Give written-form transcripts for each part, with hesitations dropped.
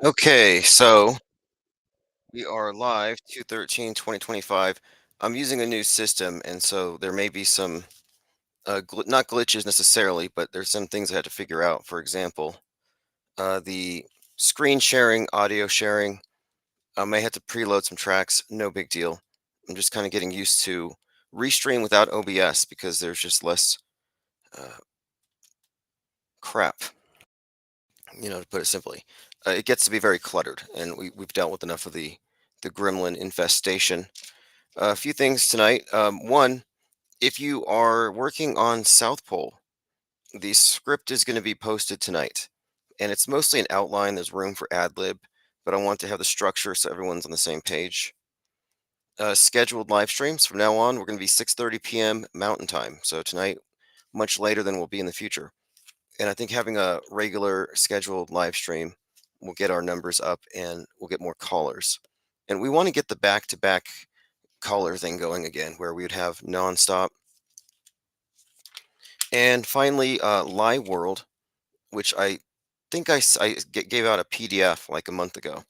Okay, so we are live 2/13/2025. I'm using a new system, and so there may be some not glitches necessarily, but there's some things I had to figure out. For example, the screen sharing, audio sharing. I may have to preload some tracks. No big deal. I'm just kind of getting used to restream without OBS because there's just less uh, crap, to put it simply. It gets to be very cluttered, and we've dealt with enough of the gremlin infestation. A few things tonight. One, if you are working on South Pole, the script is going to be posted tonight, and it's mostly an outline. There's room for ad lib, but I want to have the structure so everyone's on the same page. Scheduled live streams from now on. We're going to be 6:30 p.m. Mountain Time. So tonight, much later than we'll be in the future. And I think having a regular scheduled live stream will get our numbers up and we'll get more callers. And we want to get the back-to-back caller thing going again, where we would have nonstop. And finally, Live World, which I think gave out a PDF like a month ago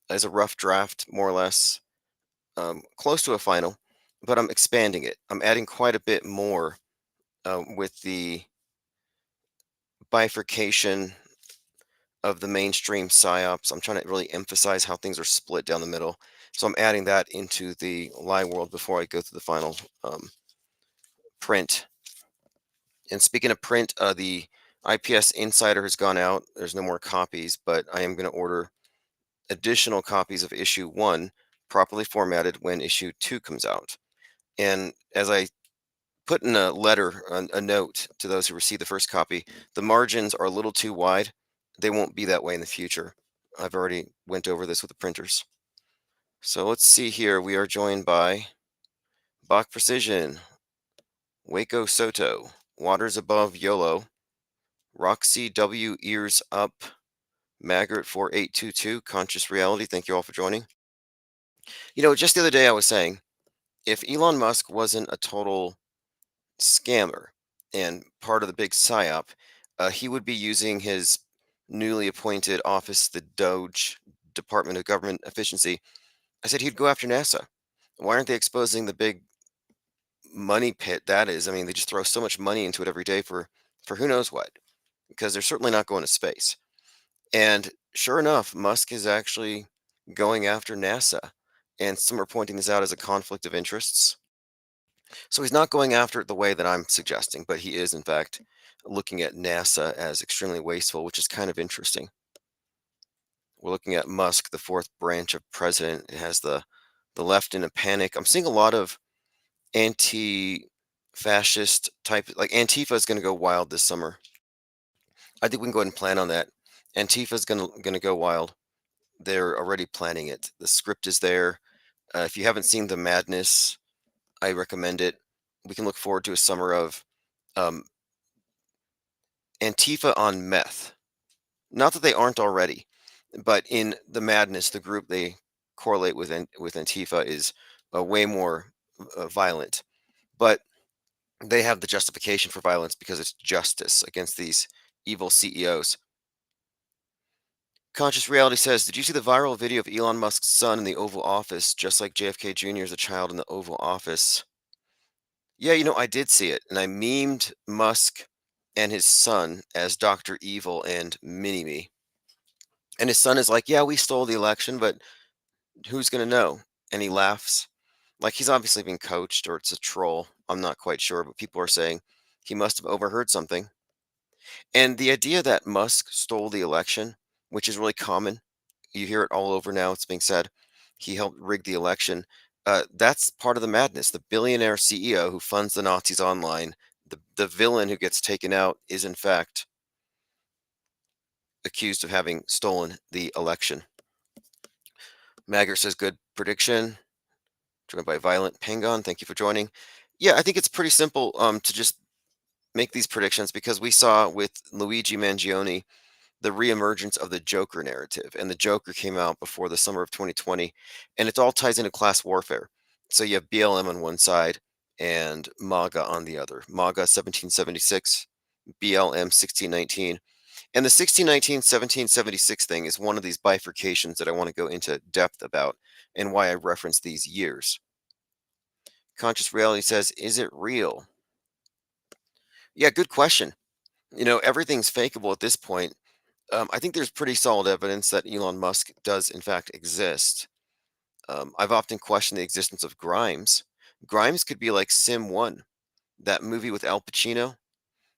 as a rough draft, more or less, close to a final, but I'm expanding it. I'm adding quite a bit more with the bifurcation of the mainstream psyops. I'm trying to really emphasize how things are split down the middle. So I'm adding that into the Live World before I go through the final print. And speaking of print, the IPS Insider has gone out. There's no more copies, but I am going to order additional copies of issue 1 properly formatted when issue 2 comes out. And as I put in a letter, a note to those who received the first copy, the margins are a little too wide. They won't be that way in the future. I've already went over this with the printers. So let's see here. We are joined by Bach Precision, Waco Soto, Waters Above YOLO, Roxy W Ears Up, Maggart 4822, Conscious Reality. Thank you all for joining. Just the other day I was saying, if Elon Musk wasn't a total scammer and part of the big psyop, he would be using his newly appointed office, the Doge Department of Government Efficiency. I said he'd go after NASA. Why aren't they exposing the big money pit that is? I mean, they just throw so much money into it every day for who knows what, because they're certainly not going to space. And sure enough, Musk is actually going after NASA. And some are pointing this out as a conflict of interests. So he's not going after it the way that I'm suggesting, but he is, in fact, looking at NASA as extremely wasteful, which is kind of interesting. We're looking at Musk, the fourth branch of president. It has the left in a panic. I'm seeing a lot of anti-fascist type, like Antifa is going to go wild this summer. I think we can go ahead and plan on that. Antifa is going to go wild. They're already planning it. The script is there. If you haven't seen The Madness, I recommend it. We can look forward to a summer of um, Antifa on meth. Not that they aren't already, but in The Madness, the group they correlate with Antifa is way more violent. But they have the justification for violence because it's justice against these evil CEOs. Conscious Reality says, did you see the viral video of Elon Musk's son in the Oval Office, just like JFK Jr. as a child in the Oval Office? Yeah, I did see it, and I memed Musk and his son as Dr. Evil and Mini-Me. And his son is like, yeah, we stole the election, but who's going to know? And he laughs. Like he's obviously been coached or it's a troll. I'm not quite sure, but people are saying he must have overheard something. And the idea that Musk stole the election, which is really common, you hear it all over now. It's being said he helped rig the election. That's part of the madness. The billionaire CEO who funds the Nazis online, the villain who gets taken out, is in fact accused of having stolen the election. Maggart says, good prediction. Joined by Violent Pangon. Thank you for joining. Yeah, I think it's pretty simple to just make these predictions because we saw with Luigi Mangione the reemergence of the Joker narrative, and the Joker came out before the summer of 2020, and it all ties into class warfare. So you have BLM on one side and MAGA on the other. MAGA 1776, BLM 1619. And the 1619, 1776 thing is one of these bifurcations that I want to go into depth about and why I reference these years. Conscious reality says, is it real? Yeah, good question. Everything's fakeable at this point. I think there's pretty solid evidence that Elon Musk does, in fact, exist. I've often questioned the existence of Grimes. Grimes could be like Sim 1, that movie with Al Pacino,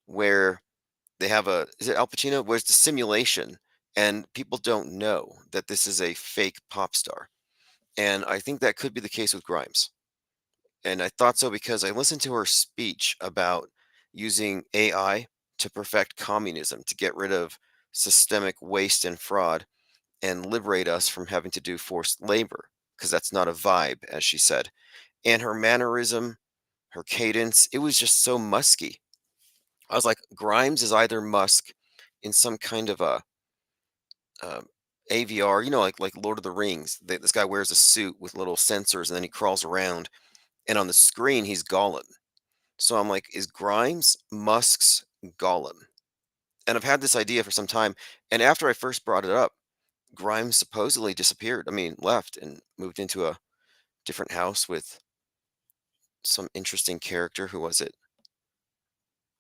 where they have is it Al Pacino? Where it's the simulation, and people don't know that this is a fake pop star. And I think that could be the case with Grimes. And I thought so because I listened to her speech about using AI to perfect communism, to get rid of systemic waste and fraud and liberate us from having to do forced labor, because that's not a vibe, as she said. And her mannerism, her cadence, it was just so musky. I was like, Grimes is either Musk in some kind of a um, AVR, like Lord of the Rings. This guy wears a suit with little sensors, and then he crawls around, and on the screen he's Gollum. So I'm like, is Grimes Musk's Gollum? And I've had this idea for some time. And after I first brought it up, Grimes supposedly disappeared. I mean, left and moved into a different house with some interesting character. Who was it?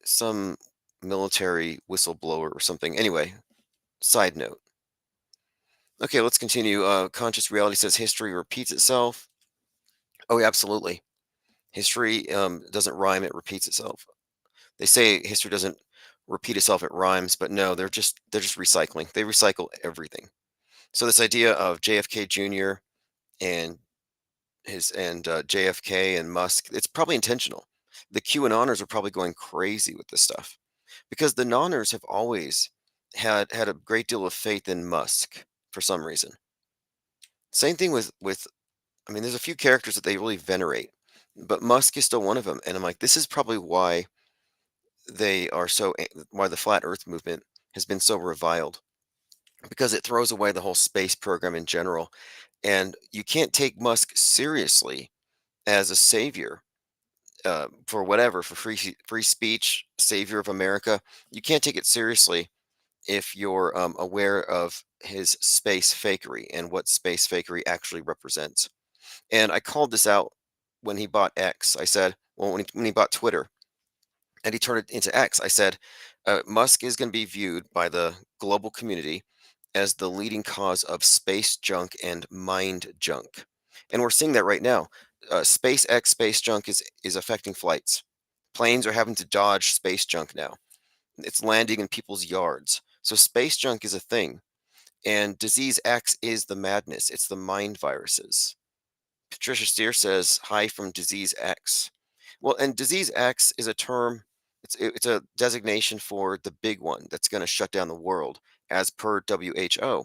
Some military whistleblower or something. Anyway, side note. Okay, let's continue. Conscious reality says history repeats itself. Oh, yeah, absolutely. History doesn't rhyme; it repeats itself. They say history doesn't repeat itself; it rhymes. But no, they're just recycling. They recycle everything. So this idea of JFK Jr. and JFK and Musk, it's probably intentional. The QAnoners are probably going crazy with this stuff because the noners have always had a great deal of faith in Musk for some reason. Same thing with I mean, there's a few characters that they really venerate, but Musk is still one of them. And I'm like, this is probably why why the flat Earth movement has been so reviled, because it throws away the whole space program in general, and you can't take Musk seriously as a savior for whatever, for free speech, savior of America. You can't take it seriously if you're aware of his space fakery and what space fakery actually represents. And I called this out when he bought X. I said, well, when he bought Twitter and he turned it into X, I said, Musk is going to be viewed by the global community as the leading cause of space junk and mind junk. And we're seeing that right now. SpaceX space junk is affecting flights. Planes are having to dodge space junk now. It's landing in people's yards. So space junk is a thing. And disease X is the madness. It's the mind viruses. Patricia Steer says, hi from disease X. Well, and disease X is a term, it's a designation for the big one that's going to shut down the world as per WHO.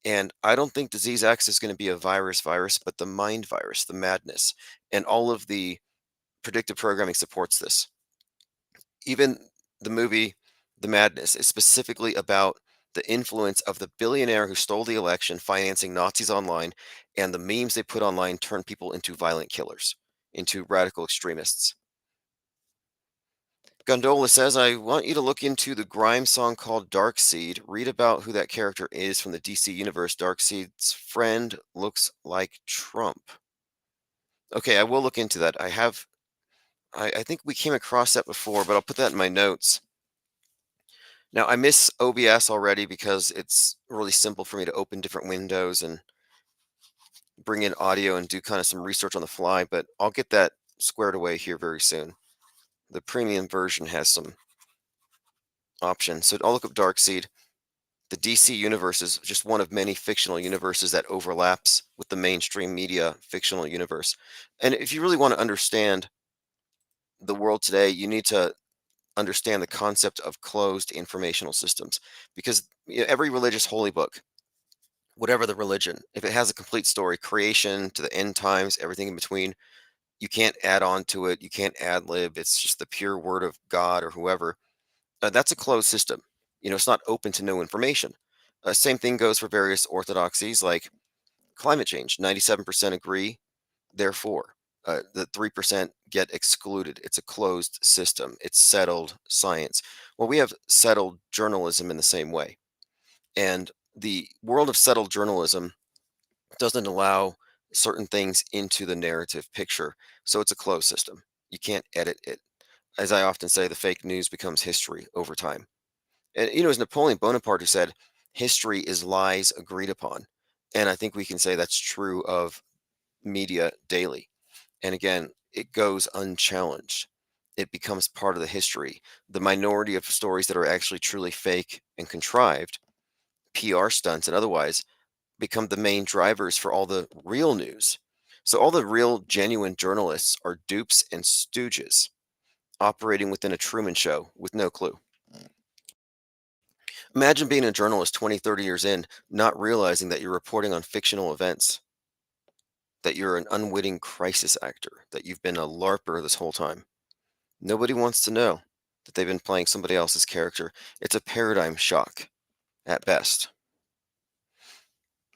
And I don't think disease X is going to be a virus, but the mind virus, the madness. And all of the predictive programming supports this. Even the movie The Madness is specifically about the influence of the billionaire who stole the election, financing Nazis online, and the memes they put online turn people into violent killers, into radical extremists. Gondola says, I want you to look into the Grimes song called Dark Seed. Read about who that character is from the DC universe. Dark Seed's friend looks like Trump. Okay, I will look into that. I think we came across that before, but I'll put that in my notes. Now, I miss OBS already because it's really simple for me to open different windows and bring in audio and do kind of some research on the fly, but I'll get that squared away here very soon. The premium version has some options. So I'll look up Darkseid. The DC universe is just one of many fictional universes that overlaps with the mainstream media fictional universe. And if you really want to understand the world today, you need to understand the concept of closed informational systems, because every religious holy book, whatever the religion, if it has a complete story, creation to the end times, everything in between, you can't add on to it. You can't ad lib. It's just the pure word of God or whoever. That's a closed system. It's not open to no information. Same thing goes for various orthodoxies like climate change. 97% agree, therefore. The 3% get excluded. It's a closed system. It's settled science. Well, we have settled journalism in the same way. And the world of settled journalism doesn't allow certain things into the narrative picture. So it's a closed system. You can't edit it. As I often say, the fake news becomes history over time. And, as Napoleon Bonaparte who said, history is lies agreed upon. And I think we can say that's true of media daily. And again, it goes unchallenged. It becomes part of the history. The minority of stories that are actually truly fake and contrived, PR stunts and otherwise, become the main drivers for all the real news. So all the real genuine journalists are dupes and stooges operating within a Truman Show with no clue. Imagine being a journalist 20, 30 years in, not realizing that you're reporting on fictional events, that you're an unwitting crisis actor, that you've been a LARPer this whole time. Nobody wants to know that they've been playing somebody else's character. It's a paradigm shock at best.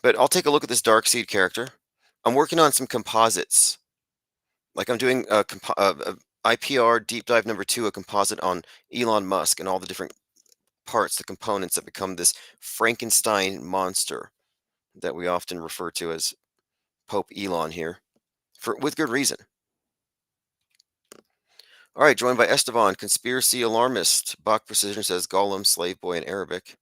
But I'll take a look at this dark seed character. I'm working on some composites. Like I'm doing IPR deep dive number 2, a composite on Elon Musk and all the different parts, the components that become this Frankenstein monster that we often refer to as Pope Elon here, for with good reason. All right, joined by Esteban, conspiracy alarmist. Bach Precision says Gollum, slave boy in Arabic.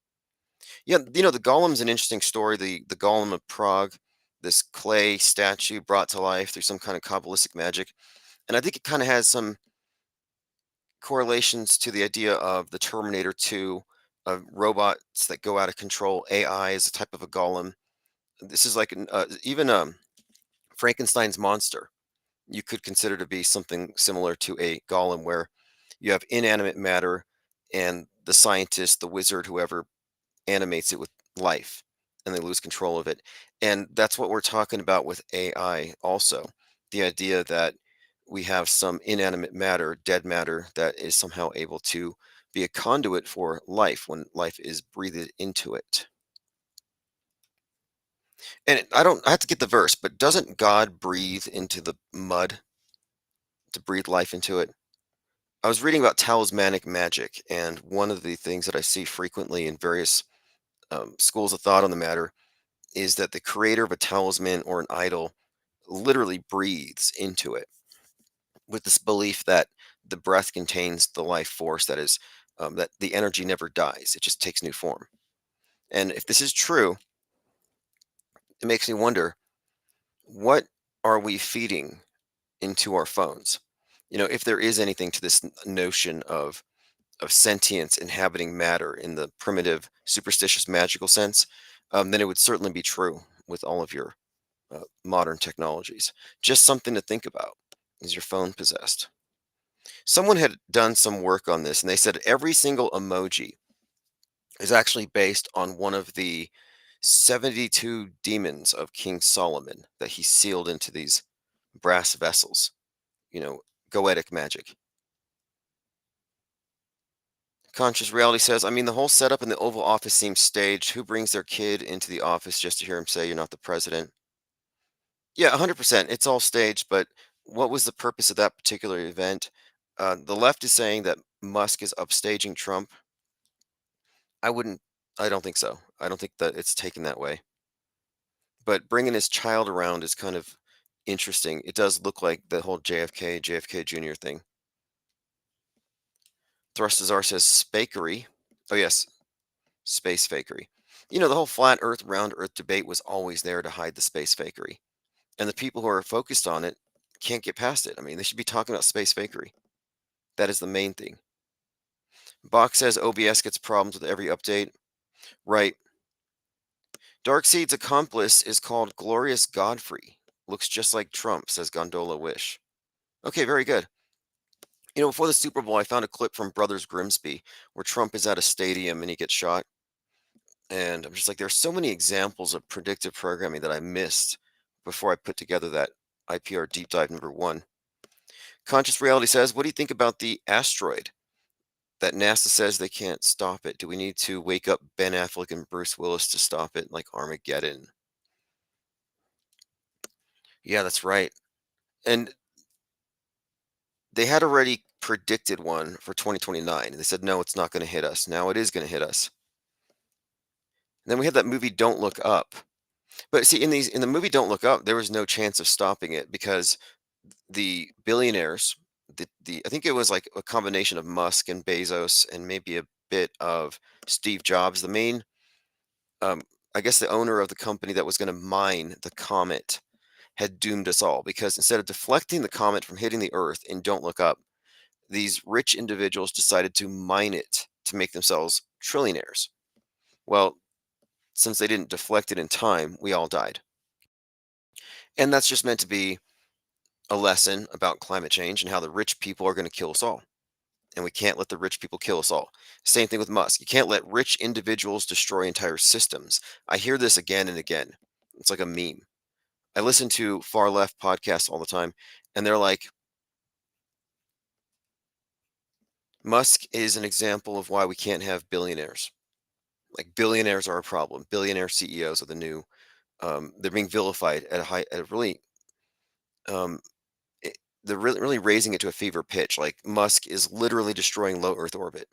Yeah, the Golem's an interesting story. The Golem of Prague, this clay statue brought to life through some kind of Kabbalistic magic. And I think it kind of has some correlations to the idea of the Terminator 2, of robots that go out of control. AI is a type of a golem. This is like even Frankenstein's monster. You could consider to be something similar to a golem, where you have inanimate matter and the scientist, the wizard, whoever animates it with life, and they lose control of it. And that's what we're talking about with AI also. The idea that we have some inanimate matter, dead matter, that is somehow able to be a conduit for life when life is breathed into it. And I have to get the verse, but doesn't God breathe into the mud to breathe life into it? I was reading about talismanic magic, and one of the things that I see frequently in various schools of thought on the matter is that the creator of a talisman or an idol literally breathes into it with this belief that the breath contains the life force that is that the energy never dies; it just takes new form. And if this is true, it makes me wonder, what are we feeding into our phones? If there is anything to this notion of sentience inhabiting matter in the primitive, superstitious, magical sense, then it would certainly be true with all of your modern technologies. Just something to think about. Is your phone possessed? Someone had done some work on this, and they said every single emoji is actually based on one of the 72 demons of King Solomon that he sealed into these brass vessels, you know, goetic magic. Conscious Reality says, I mean, the whole setup in the Oval Office seems staged. Who brings their kid into the office just to hear him say you're not the president? Yeah, 100%. It's all staged, but what was the purpose of that particular event? The left is saying that Musk is upstaging Trump. I wouldn't, I don't think so. I don't think that it's taken that way. But bringing his child around is kind of interesting. It does look like the whole JFK Jr. thing. Thrustazar says fakery. Oh, yes, space fakery. The whole flat Earth, round Earth debate was always there to hide the space fakery. And the people who are focused on it can't get past it. I mean, they should be talking about space fakery. That is the main thing. Bach says OBS gets problems with every update. Right. Darkseid's accomplice is called Glorious Godfrey. Looks just like Trump, says Gondola Wish. Okay, very good. Before the Super Bowl, I found a clip from Brothers Grimsby where Trump is at a stadium and he gets shot. And I'm just like, there's so many examples of predictive programming that I missed before I put together that IPR deep dive number 1. Conscious Reality says, what do you think about the asteroid that NASA says they can't stop it? Do we need to wake up Ben Affleck and Bruce Willis to stop it like Armageddon? Yeah, that's right. And They had already predicted one for 2029. They said, no, it's not going to hit us. Now it is going to hit us. And then we had that movie Don't Look Up. But see, in the movie Don't Look Up, there was no chance of stopping it because the billionaires, the I think it was like a combination of Musk and Bezos and maybe a bit of Steve Jobs, the main um, I guess the owner of the company that was going to mine the comet had doomed us all because instead of deflecting the comet from hitting the Earth and Don't Look Up, these rich individuals decided to mine it to make themselves trillionaires. Well, since they didn't deflect it in time, we all died. And that's just meant to be a lesson about climate change and how the rich people are going to kill us all. And we can't let the rich people kill us all. Same thing with Musk. You can't let rich individuals destroy entire systems. I hear this again and again. It's like a meme. I listen to far left podcasts all the time, and they're like, Musk is an example of why we can't have billionaires. Like billionaires are a problem. Billionaire CEOs are the new. They're being vilified at a high, at a really. Um, they're really raising it to a fever pitch. Like Musk is literally destroying low Earth orbit.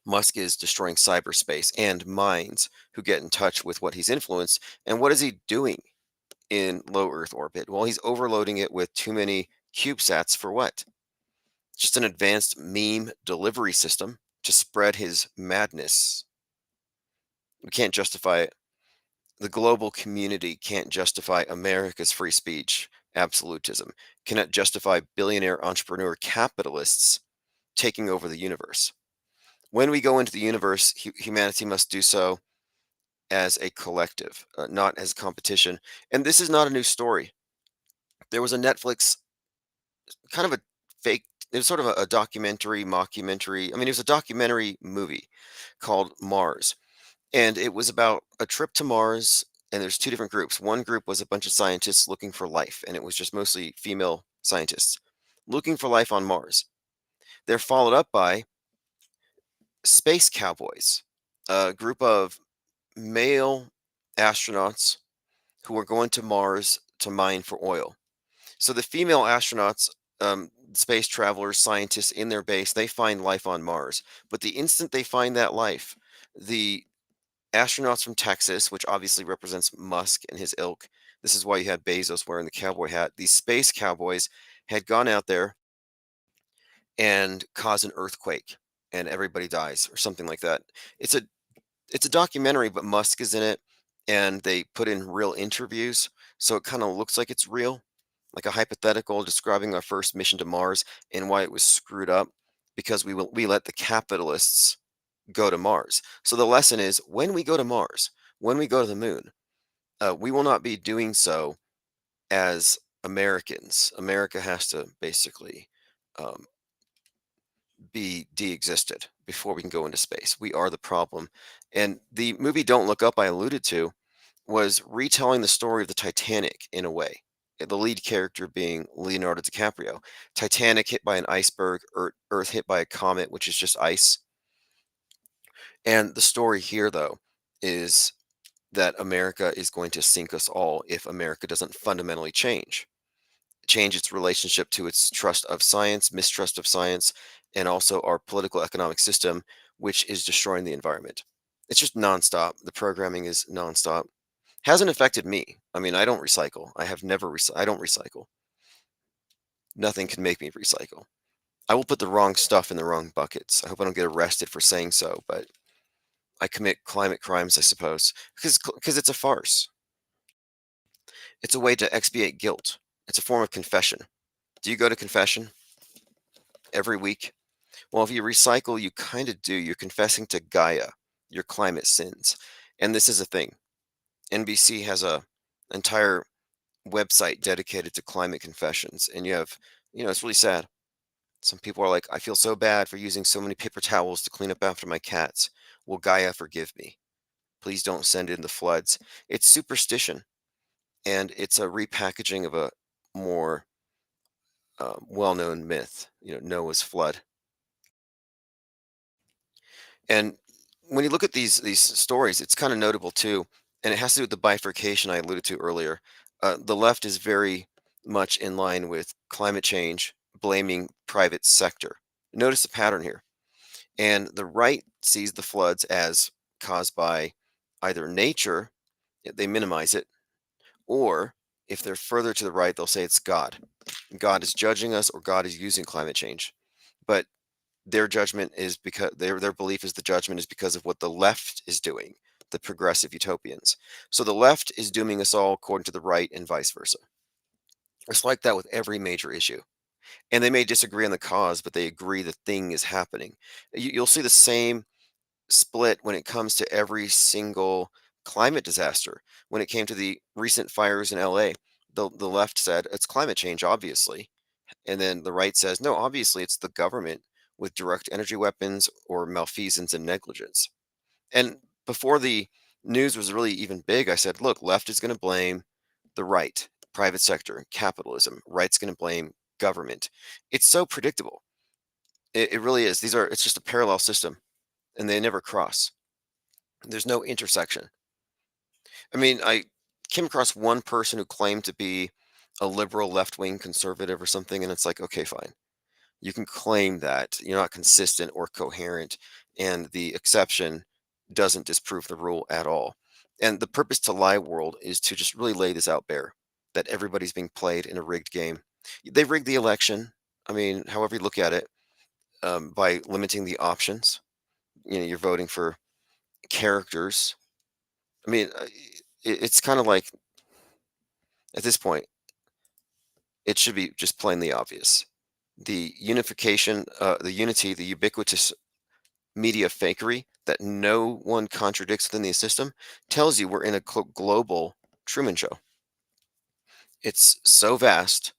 Musk is destroying cyberspace and minds who get in touch with what he's influenced. And what is he doing in low Earth orbit? Well, he's overloading it with too many CubeSats for what? Just an advanced meme delivery system to spread his madness. We can't justify it. The global community can't justify America's free speech absolutism, cannot justify billionaire entrepreneur capitalists taking over the universe. When we go into the universe, humanity must do so as a collective, not as competition. And this is not a new story. There was a Netflix kind of a fake, it was sort of a documentary, mockumentary. I mean, it was a documentary movie called Mars. And it was about a trip to Mars. And there's two different groups. One group was a bunch of scientists looking for life, and it was just mostly female scientists looking for life on Mars. They're followed up by space cowboys, a group of male astronauts who are going to Mars to mine for oil. So the female astronauts, space travelers, scientists in their base, they find life on Mars. But the instant they find that life, the astronauts from Texas, which obviously represents Musk and his ilk, this is why you had Bezos wearing the cowboy hat. These space cowboys had gone out there and caused an earthquake, and everybody dies, or something like that. It's a it's a documentary, but Musk is in it, and they put in real interviews, so it kind of looks like it's real, like a hypothetical describing our first mission to Mars and why it was screwed up because we let the capitalists go to Mars. So the lesson is when we go to Mars, when we go to the moon, we will not be doing so as Americans. America has to basically um, be de-existed before we can go into space. We are the problem. And the movie Don't Look Up I alluded to was retelling the story of the Titanic in a way. The lead character being Leonardo DiCaprio. Titanic hit by an iceberg, Earth hit by a comet, which is just ice. And the story here, though, is that America is going to sink us all if America doesn't fundamentally change its relationship to its trust of science, mistrust of science, and also our political economic system, which is destroying the environment. It's just nonstop. The programming is nonstop. Hasn't affected me. I mean, I don't recycle. I have never I don't recycle. Nothing can make me recycle. I will put the wrong stuff in the wrong buckets. I hope I don't get arrested for saying so, but I commit climate crimes, I suppose, because it's a farce. It's a way to expiate guilt. It's a form of confession. Do you go to confession every week? Well, if you recycle, you kind of do. You're confessing to Gaia, your climate sins. And this is a thing. NBC has a entire website dedicated to climate confessions. And you have, it's really sad. Some people are like, I feel so bad for using so many paper towels to clean up after my cats. Will Gaia forgive me? Please don't send in the floods. It's superstition. And it's a repackaging of a more well-known myth, Noah's flood. And when you look at these stories, it's kind of notable too, and it has to do with the bifurcation I alluded to earlier. The left is very much in line with climate change, blaming private sector. Notice the pattern here. And the right sees the floods as caused by either nature, they minimize it, or if they're further to the right, they'll say it's God. God is judging us or God is using climate change. But their judgment is because their belief is the judgment is because of what the left is doing, the progressive utopians. So the left is dooming us all according to the right and vice versa. It's like that with every major issue. And they may disagree on the cause, but they agree the thing is happening. You'll see the same split when it comes to every single climate disaster. When it came to the recent fires in LA, the left said it's climate change, obviously. And then the right says, no, obviously it's the government with direct energy weapons or malfeasance and negligence. And before the news was really even big, I said, look, left is going to blame the right, private sector, capitalism. Right's going to blame government. It's so predictable. It really is. It's just a parallel system and they never cross. There's no intersection. I mean, I came across one person who claimed to be a liberal left wing conservative or something. And it's like, okay, fine. You can claim that you're not consistent or coherent, and the exception doesn't disprove the rule at all. And the purpose to lie world is to just really lay this out bare that everybody's being played in a rigged game. They rigged the election. I mean, however you look at it, by limiting the options. You're voting for characters. I mean, it's kind of like at this point, it should be just plainly obvious. The unification, the unity, the ubiquitous media fakery that no one contradicts within the system tells you we're in a global Truman Show. It's so vast.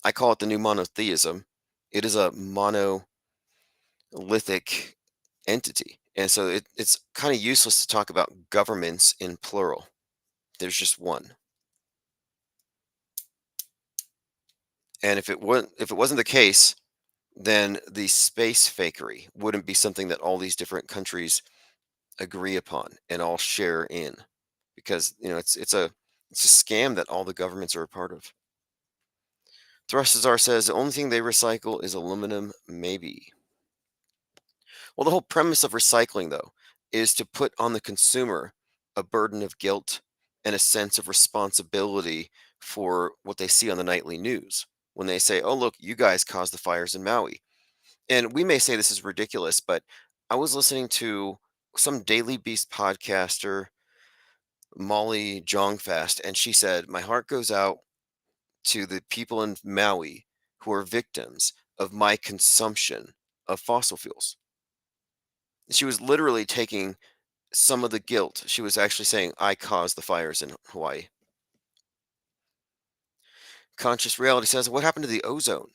I call it the new monotheism. It is a monolithic entity. And so it's kind of useless to talk about governments in plural. There's just one. And if it wasn't the case, then the space fakery wouldn't be something that all these different countries agree upon and all share in, because it's a scam that all the governments are a part of. Thrustazar says the only thing they recycle is aluminum, maybe. Well, the whole premise of recycling, though, is to put on the consumer a burden of guilt and a sense of responsibility for what they see on the nightly news. When they say, oh, look, you guys caused the fires in Maui. And we may say this is ridiculous, but I was listening to some Daily Beast podcaster, Molly Jongfast, and she said, my heart goes out to the people in Maui who are victims of my consumption of fossil fuels. She was literally taking some of the guilt. She was actually saying, I caused the fires in Hawaii. Conscious Reality says, what happened to the ozone?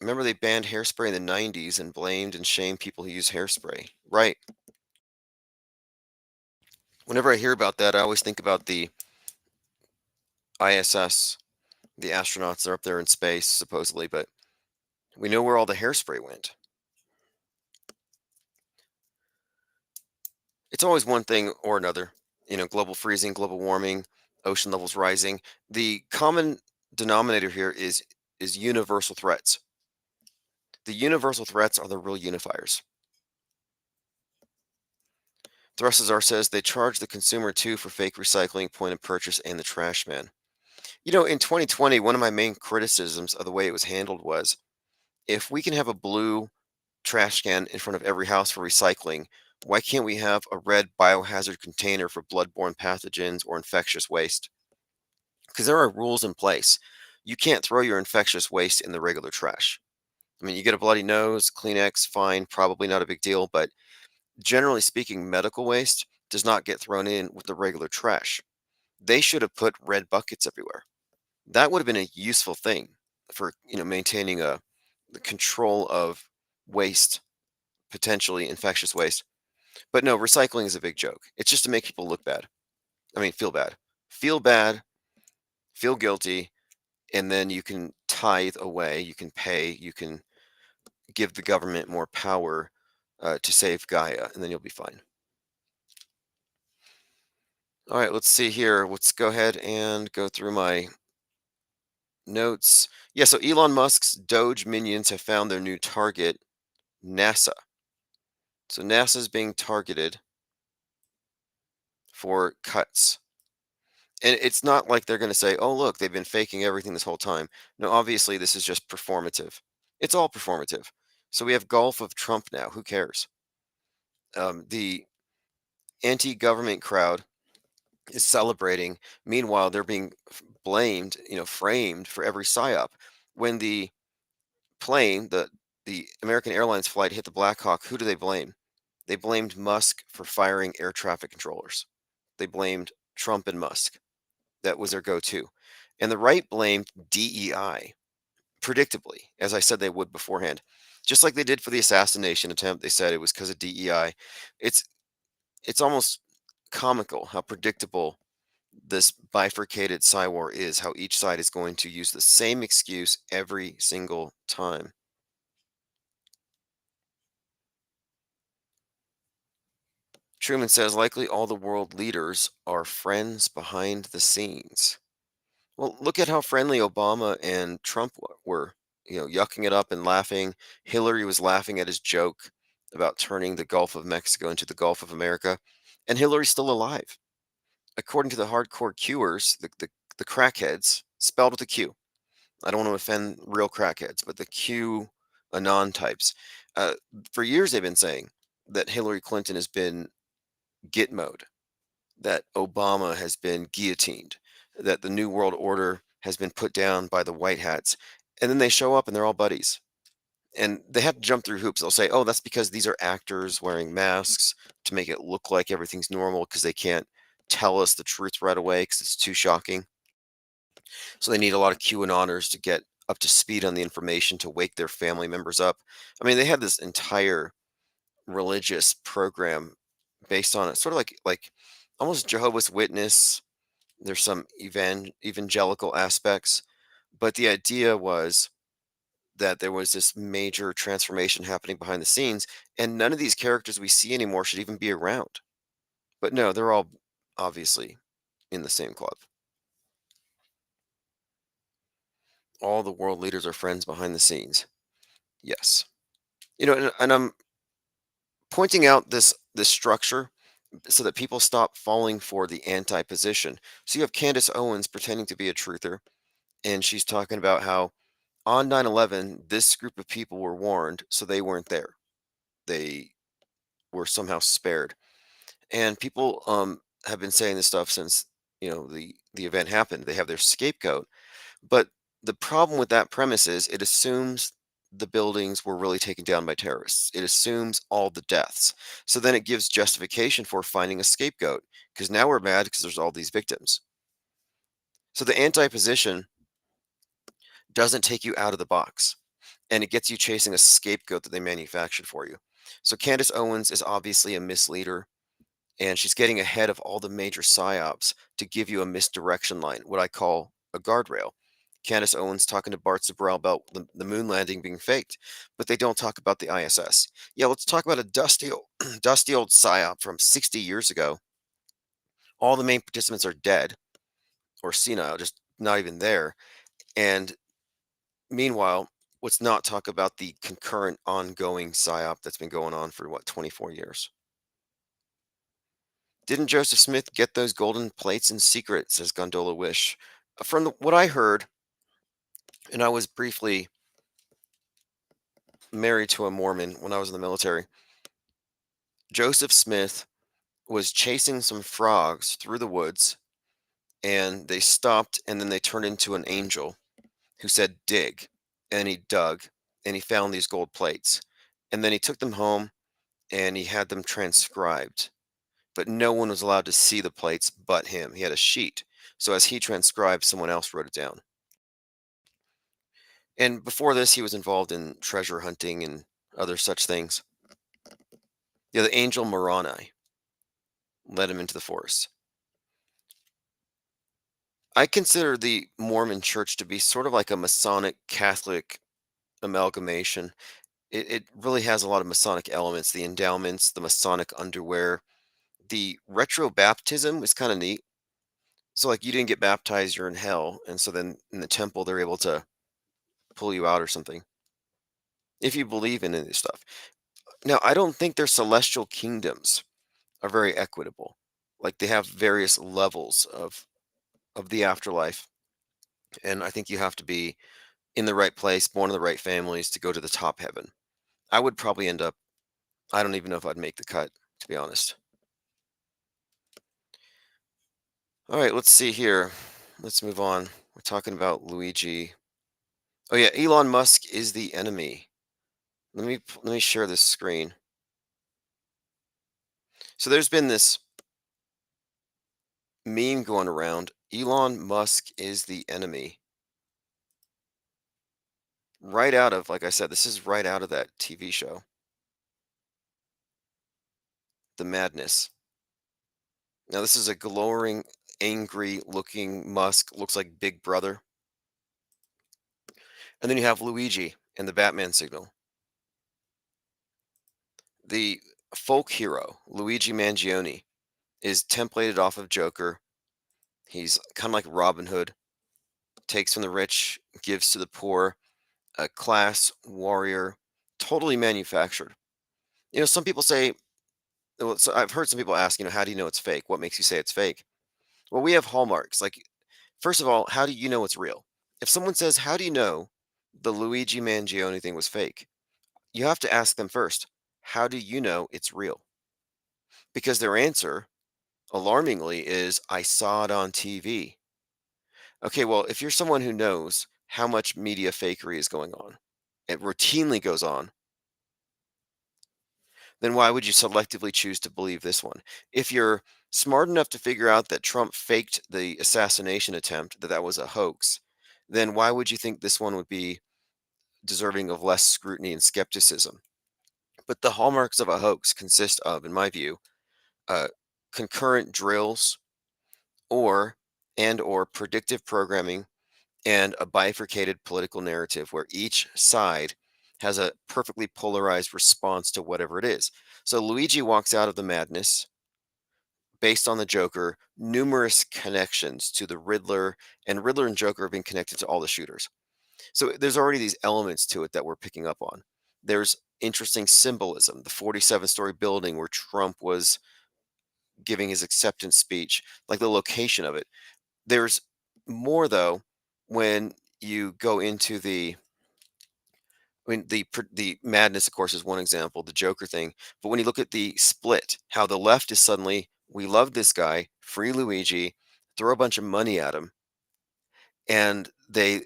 Remember they banned hairspray in the 90s and blamed and shamed people who use hairspray. Right. Whenever I hear about that, I always think about the ISS, the astronauts are up there in space, supposedly, but we know where all the hairspray went. It's always one thing or another. Global freezing, global warming, ocean levels rising. The common denominator here is universal threats. The universal threats are the real unifiers. Thrustazar says they charge the consumer too for fake recycling, point of purchase, and the trash man. In 2020, one of my main criticisms of the way it was handled was if we can have a blue trash can in front of every house for recycling, why can't we have a red biohazard container for bloodborne pathogens or infectious waste? Because there are rules in place. You can't throw your infectious waste in the regular trash. I mean, you get a bloody nose, Kleenex, fine, probably not a big deal, but generally speaking, medical waste does not get thrown in with the regular trash. They should have put red buckets everywhere. That would have been a useful thing for, maintaining the control of waste, potentially infectious waste. But no, recycling is a big joke. It's just to make people look bad. I mean, feel bad. Feel bad, feel guilty, and then you can tithe away, you can pay, you can give the government more power to save Gaia, and then you'll be fine. All right, let's see here. Let's go ahead and go through my Notes. Yeah, so Elon Musk's Doge minions have found their new target, NASA. So NASA's being targeted for cuts. And it's not like they're going to say, oh, look, they've been faking everything this whole time. No, obviously, this is just performative. It's all performative. So we have Gulf of Trump now. Who cares? The anti government crowd is celebrating. Meanwhile, they're being blamed, framed for every psyop. When the plane, the American Airlines flight hit the Black Hawk, who do they blame? They blamed Musk for firing air traffic controllers. They blamed Trump and Musk. That was their go-to. And the right blamed DEI, predictably, as I said they would beforehand. Just like they did for the assassination attempt, they said it was because of DEI. It's it's almost comical how predictable this bifurcated war is, how each side is going to use the same excuse every single time. Truman says likely all the world leaders are friends behind the scenes. Well, look at how friendly Obama and Trump were, yucking it up and laughing. Hillary was laughing at his joke about turning the Gulf of Mexico into the Gulf of America, and Hillary's still alive. According to the hardcore Qers, the crackheads, spelled with a Q. I don't want to offend real crackheads, but the Q anon types. Uh, for years, they've been saying that Hillary Clinton has been git mode, that Obama has been guillotined, that the New World Order has been put down by the white hats. And then they show up and they're all buddies. And they have to jump through hoops. They'll say, oh, that's because these are actors wearing masks to make it look like everything's normal because they can't tell us the truth right away because it's too shocking. So they need a lot of QAnoners to get up to speed on the information to wake their family members up. I mean, they had this entire religious program based on it, sort of like almost Jehovah's Witness. There's some evangelical aspects, but the idea was that there was this major transformation happening behind the scenes, and none of these characters we see anymore should even be around. But no, they're all obviously in the same club. All the world leaders are friends behind the scenes. Yes. And I'm pointing out this structure so that people stop falling for the anti position. So you have Candace Owens pretending to be a truther, and she's talking about how on 9/11 this group of people were warned, so they weren't there. They were somehow spared. And people have been saying this stuff since the event happened. They have their scapegoat, but the problem with that premise is it assumes the buildings were really taken down by terrorists. It assumes all the deaths. So then it gives justification for finding a scapegoat because now we're mad because there's all these victims. So the anti position doesn't take you out of the box, and it gets you chasing a scapegoat that they manufactured for you. So Candace Owens is obviously a misleader, and she's getting ahead of all the major psyops to give you a misdirection line, what I call a guardrail. Candace Owens talking to Bart Zabral about the moon landing being faked, but they don't talk about the ISS. Yeah, let's talk about a dusty, dusty old psyop from 60 years ago. All the main participants are dead or senile, just not even there. And meanwhile, let's not talk about the concurrent ongoing psyop that's been going on for what, 24 years. Didn't Joseph Smith get those golden plates in secret, says Gondola Wish. From what I heard, and I was briefly married to a Mormon when I was in the military, Joseph Smith was chasing some frogs through the woods, and they stopped, and then they turned into an angel who said, dig. And he dug, and he found these gold plates. And then he took them home, and he had them transcribed. But no one was allowed to see the plates but him. He had a sheet. So as he transcribed, someone else wrote it down. And before this, he was involved in treasure hunting and other such things. Yeah, the angel Moroni led him into the forest. I consider the Mormon church to be sort of like a Masonic Catholic amalgamation. It really has a lot of Masonic elements, the endowments, the Masonic underwear. The retro baptism is kind of neat. So, like, you didn't get baptized, you're in hell, and so then in the temple, they're able to pull you out or something, if you believe in any stuff. Now, I don't think their celestial kingdoms are very equitable. Like, they have various levels of the afterlife, and I think you have to be in the right place, born in the right families to go to the top heaven. I would probably end up I don't even know if I'd make the cut, to be honest. All right, let's see here. Let's move on. We're talking about Luigi. Oh yeah, Elon Musk is the enemy. Let me share this screen. So there's been this meme going around. Elon Musk is the enemy. Right out of, like I said, this is right out of that TV show, The Madness. Now this is a glowering, angry looking Musk, looks like Big Brother. And then you have Luigi and the Batman signal. The folk hero, Luigi Mangione, is templated off of Joker. He's kind of like Robin Hood, takes from the rich, gives to the poor, a class warrior, totally manufactured. Some people say, well, so I've heard some people ask, how do you know it's fake? What makes you say it's fake? Well, we have hallmarks. Like, first of all, how do you know it's real? If someone says, how do you know the Luigi Mangione thing was fake? You have to ask them first, how do you know it's real? Because their answer, alarmingly, is, I saw it on TV. Okay, well, if you're someone who knows how much media fakery is going on, it routinely goes on, then why would you selectively choose to believe this one? If you're smart enough to figure out that Trump faked the assassination attempt, that was a hoax, then why would you think this one would be deserving of less scrutiny and skepticism? But the hallmarks of a hoax consist of, in my view, uh, concurrent drills or or predictive programming and a bifurcated political narrative where each side has a perfectly polarized response to whatever it is. So Luigi walks out of the madness based on the Joker, numerous connections to the Riddler, and Riddler and Joker have been connected to all the shooters. So there's already these elements to it that we're picking up on. There's interesting symbolism, the 47-story building where Trump was giving his acceptance speech, like the location of it. There's more though when you go into the madness, of course, is one example, the Joker thing. But when you look at the split, how the left is suddenly, we love this guy, free Luigi, throw a bunch of money at him, and they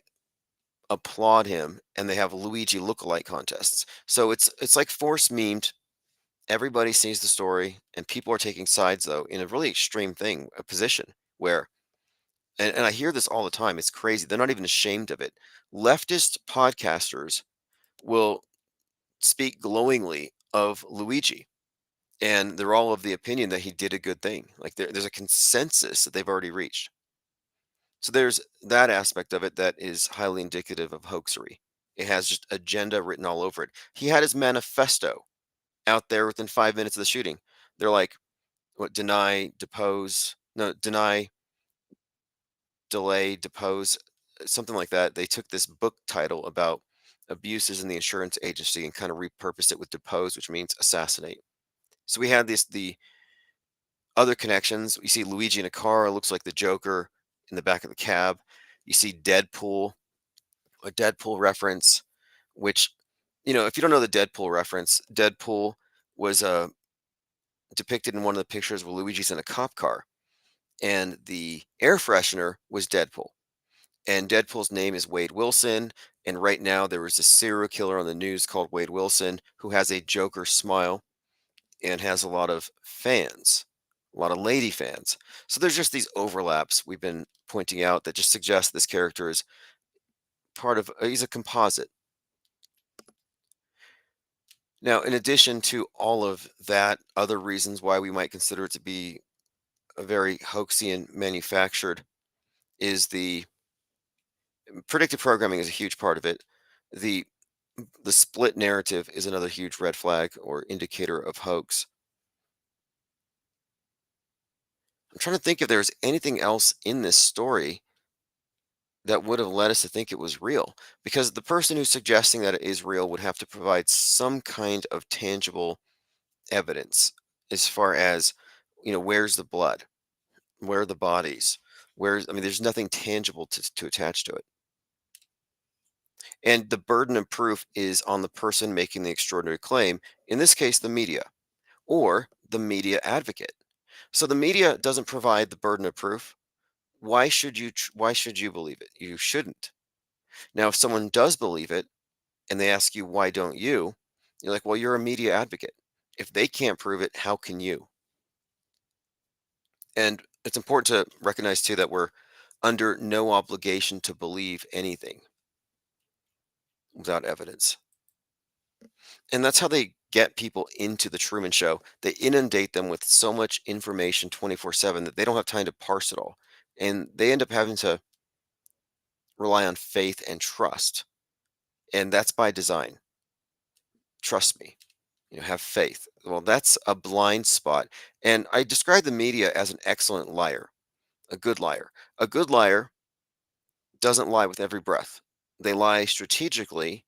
applaud him, and they have Luigi lookalike contests. So it's like force memed. Everybody sees the story, and people are taking sides though in a really extreme thing, a position where, and I hear this all the time. It's crazy. They're not even ashamed of it. Leftist podcasters will speak glowingly of Luigi, and they're all of the opinion that he did a good thing. Like there's a consensus that they've already reached. So there's that aspect of it that is highly indicative of hoaxery. It has just agenda written all over it. He had his manifesto out there within 5 minutes of the shooting. They're like, what, deny, depose, no, deny, delay, depose, something like that. They took this book title about abuses in the insurance agency and kind of repurposed it with depose, which means assassinate. So we had the other connections. You see Luigi in a car, it looks like the Joker in the back of the cab. You see Deadpool, a Deadpool reference, which, if you don't know the Deadpool reference, Deadpool was depicted in one of the pictures where Luigi's in a cop car, and the air freshener was Deadpool. And Deadpool's name is Wade Wilson. And right now, there was a serial killer on the news called Wade Wilson who has a Joker smile and has a lot of fans, a lot of lady fans. So there's just these overlaps we've been pointing out that just suggest this character is part of, he's a composite. Now, in addition to all of that, other reasons why we might consider it to be a very hoaxy and manufactured is the predictive programming is a huge part of it. The the split narrative is another huge red flag or indicator of hoax. I'm trying to think if there's anything else in this story that would have led us to think it was real, because the person who's suggesting that it is real would have to provide some kind of tangible evidence as far as, where's the blood? Where are the bodies? I mean, there's nothing tangible to attach to it. And the burden of proof is on the person making the extraordinary claim, in this case, the media or the media advocate. So the media doesn't provide the burden of proof. Why should you believe it? You shouldn't. Now, if someone does believe it and they ask you, why don't you? You're like, well, you're a media advocate. If they can't prove it, how can you? And it's important to recognize too that we're under no obligation to believe anything without evidence. And that's how they get people into the Truman Show. They inundate them with so much information 24/7 that they don't have time to parse it all. And they end up having to rely on faith and trust. And that's by design. Trust me, have faith. Well, that's a blind spot. And I describe the media as an excellent liar, a good liar. A good liar doesn't lie with every breath. They lie strategically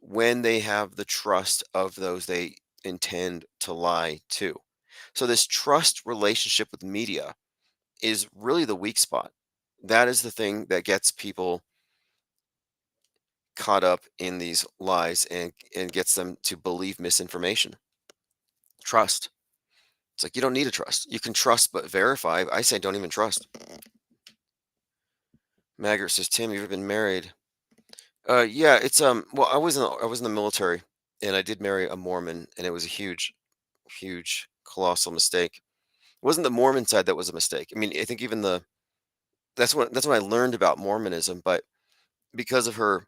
when they have the trust of those they intend to lie to. So, this trust relationship with media is really the weak spot. That is the thing that gets people caught up in these lies and gets them to believe misinformation. Trust. It's like you don't need to trust. You can trust but verify. I say don't even trust. Maggart says, Tim, you ever been married? Yeah, it's well, I was in the military and I did marry a Mormon and it was a huge, huge, colossal mistake. It wasn't the Mormon side that was a mistake. I mean, I think even that's when I learned about Mormonism, but because of her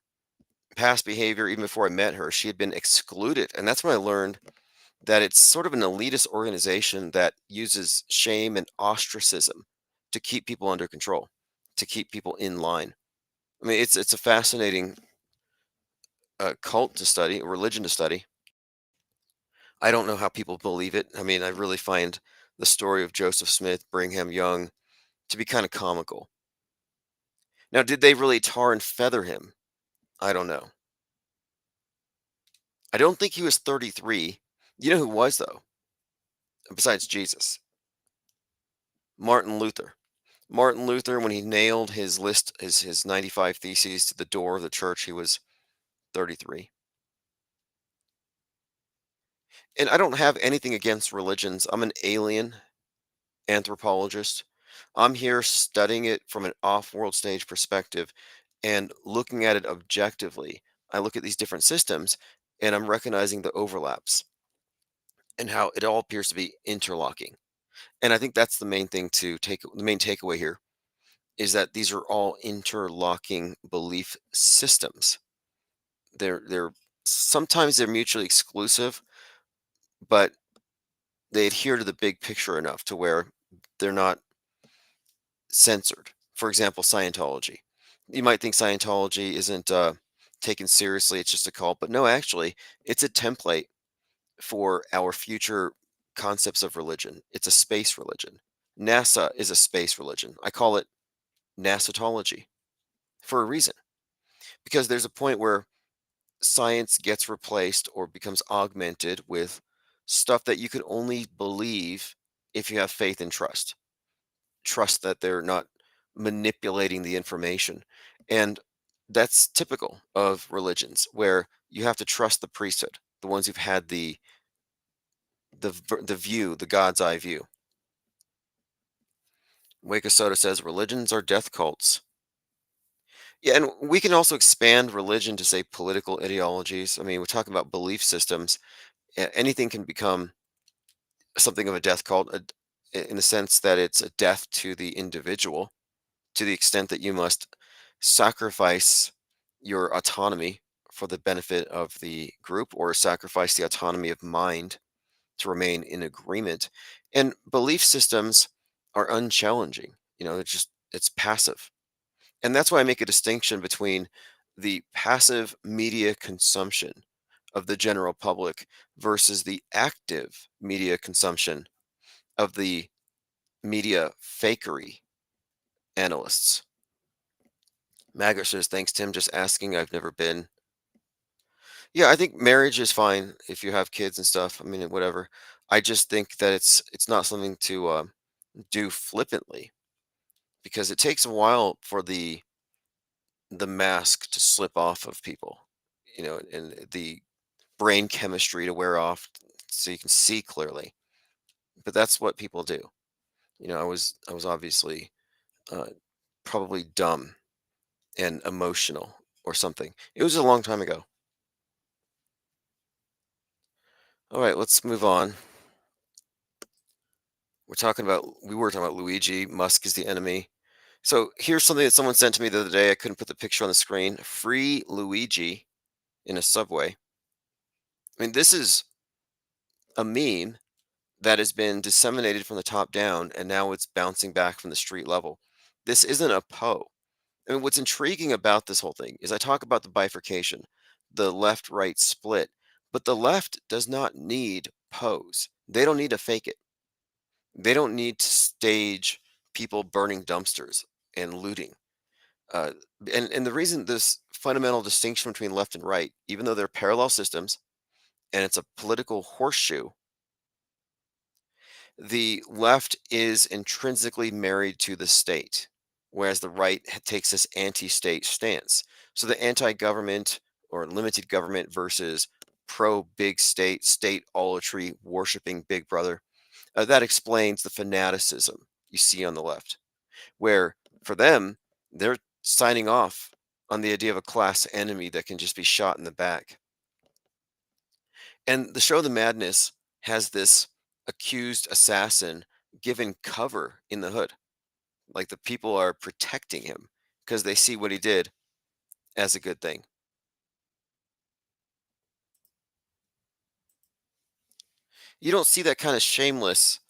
past behavior, even before I met her, she had been excluded. And that's when I learned that it's sort of an elitist organization that uses shame and ostracism to keep people under control, to keep people in line. I mean, it's a fascinating cult to study, a religion to study. I don't know how people believe it. I mean, I really find the story of Joseph Smith, Brigham Young, to be kind of comical. Now, did they really tar and feather him? I don't know. I don't think he was 33. You know who was, though, besides Jesus? Martin Luther. Martin Luther, when he nailed his list, his 95 theses to the door of the church, he was 33. And I don't have anything against religions. I'm an alien anthropologist. I'm here studying it from an off world stage perspective and looking at it objectively. I look at these different systems and I'm recognizing the overlaps and how it all appears to be interlocking. And I think that's the main takeaway here is that these are all interlocking belief systems. They're sometimes they're mutually exclusive, but they adhere to the big picture enough to where they're not censored. For example, Scientology. You might think Scientology isn't taken seriously, it's just a cult, but no, actually, it's a template for our future concepts of religion. It's a space religion. NASA is a space religion. I call it NASAtology for a reason, because there's a point where science gets replaced or becomes augmented with stuff that you can only believe if you have faith and trust that they're not manipulating the information. And that's typical of religions where you have to trust the priesthood, the ones who've had the view, the God's eye view. Wake Soda says religions are death cults. Yeah, and we can also expand religion to say political ideologies. I mean, we're talking about belief systems. Anything can become something of a death cult in the sense that it's a death to the individual to the extent that you must sacrifice your autonomy for the benefit of the group or sacrifice the autonomy of mind to remain in agreement. And belief systems are unchallenging. It's passive. And that's why I make a distinction between the passive media consumption of the general public versus the active media consumption of the media fakery analysts. Maggot says, thanks, Tim. Just asking. I've never been. Yeah, I think marriage is fine if you have kids and stuff. I mean, whatever. I just think that it's not something to do flippantly because it takes a while for the mask to slip off of people, and the brain chemistry to wear off so you can see clearly. But that's what people do. I was obviously uh, probably dumb and emotional or something. It was a long time ago. All right, let's move on. We were talking about Luigi. Musk is the enemy. So here's something that someone sent to me the other day. I couldn't put the picture on the screen. Free Luigi in a subway. I mean, this is a meme that has been disseminated from the top down, and now it's bouncing back from the street level. This isn't a Poe. I mean, what's intriguing about this whole thing is I talk about the bifurcation, the left right split, but the left does not need Poes. They don't need to fake it. They don't need to stage people burning dumpsters and looting. Uh, and the reason this fundamental distinction between left and right, even though they're parallel systems and it's a political horseshoe, the left is intrinsically married to the state, whereas the right takes this anti-state stance. So the anti-government or limited government versus pro-big state, state-olatry, worshiping Big Brother, that explains the fanaticism you see on the left, where for them, they're signing off on the idea of a class enemy that can just be shot in the back. And the show The Madness has this accused assassin given cover in the hood. Like the people are protecting him because they see what he did as a good thing. You don't see that kind of shameless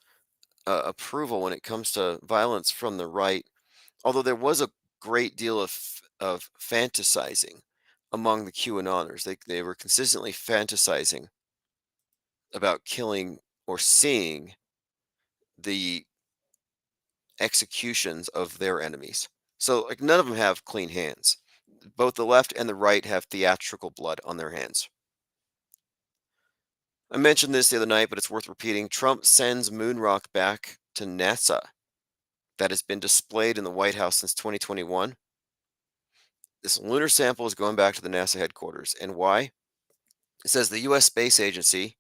approval when it comes to violence from the right, although there was a great deal of fantasizing among the QAnoners. They were consistently fantasizing about killing or seeing the executions of their enemies. So, like, none of them have clean hands. Both the left and the right have theatrical blood on their hands. I mentioned this the other night, but it's worth repeating. Trump sends moon rock back to NASA that has been displayed in the White House since 2021. This lunar sample is going back to the NASA headquarters. And why? It says the U.S. Space Agency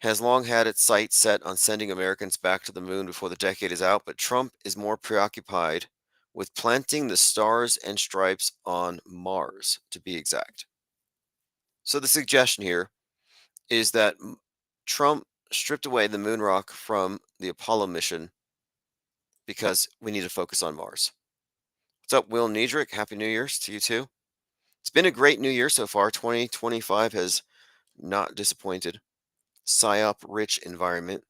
has long had its sights set on sending Americans back to the moon before the decade is out, but Trump is more preoccupied with planting the stars and stripes on Mars, to be exact. So the suggestion here is that Trump stripped away the moon rock from the Apollo mission because we need to focus on Mars. What's up, Will Niedrick? Happy New Year's to you too. It's been a great new year so far. 2025 has not disappointed. PSYOP rich environment.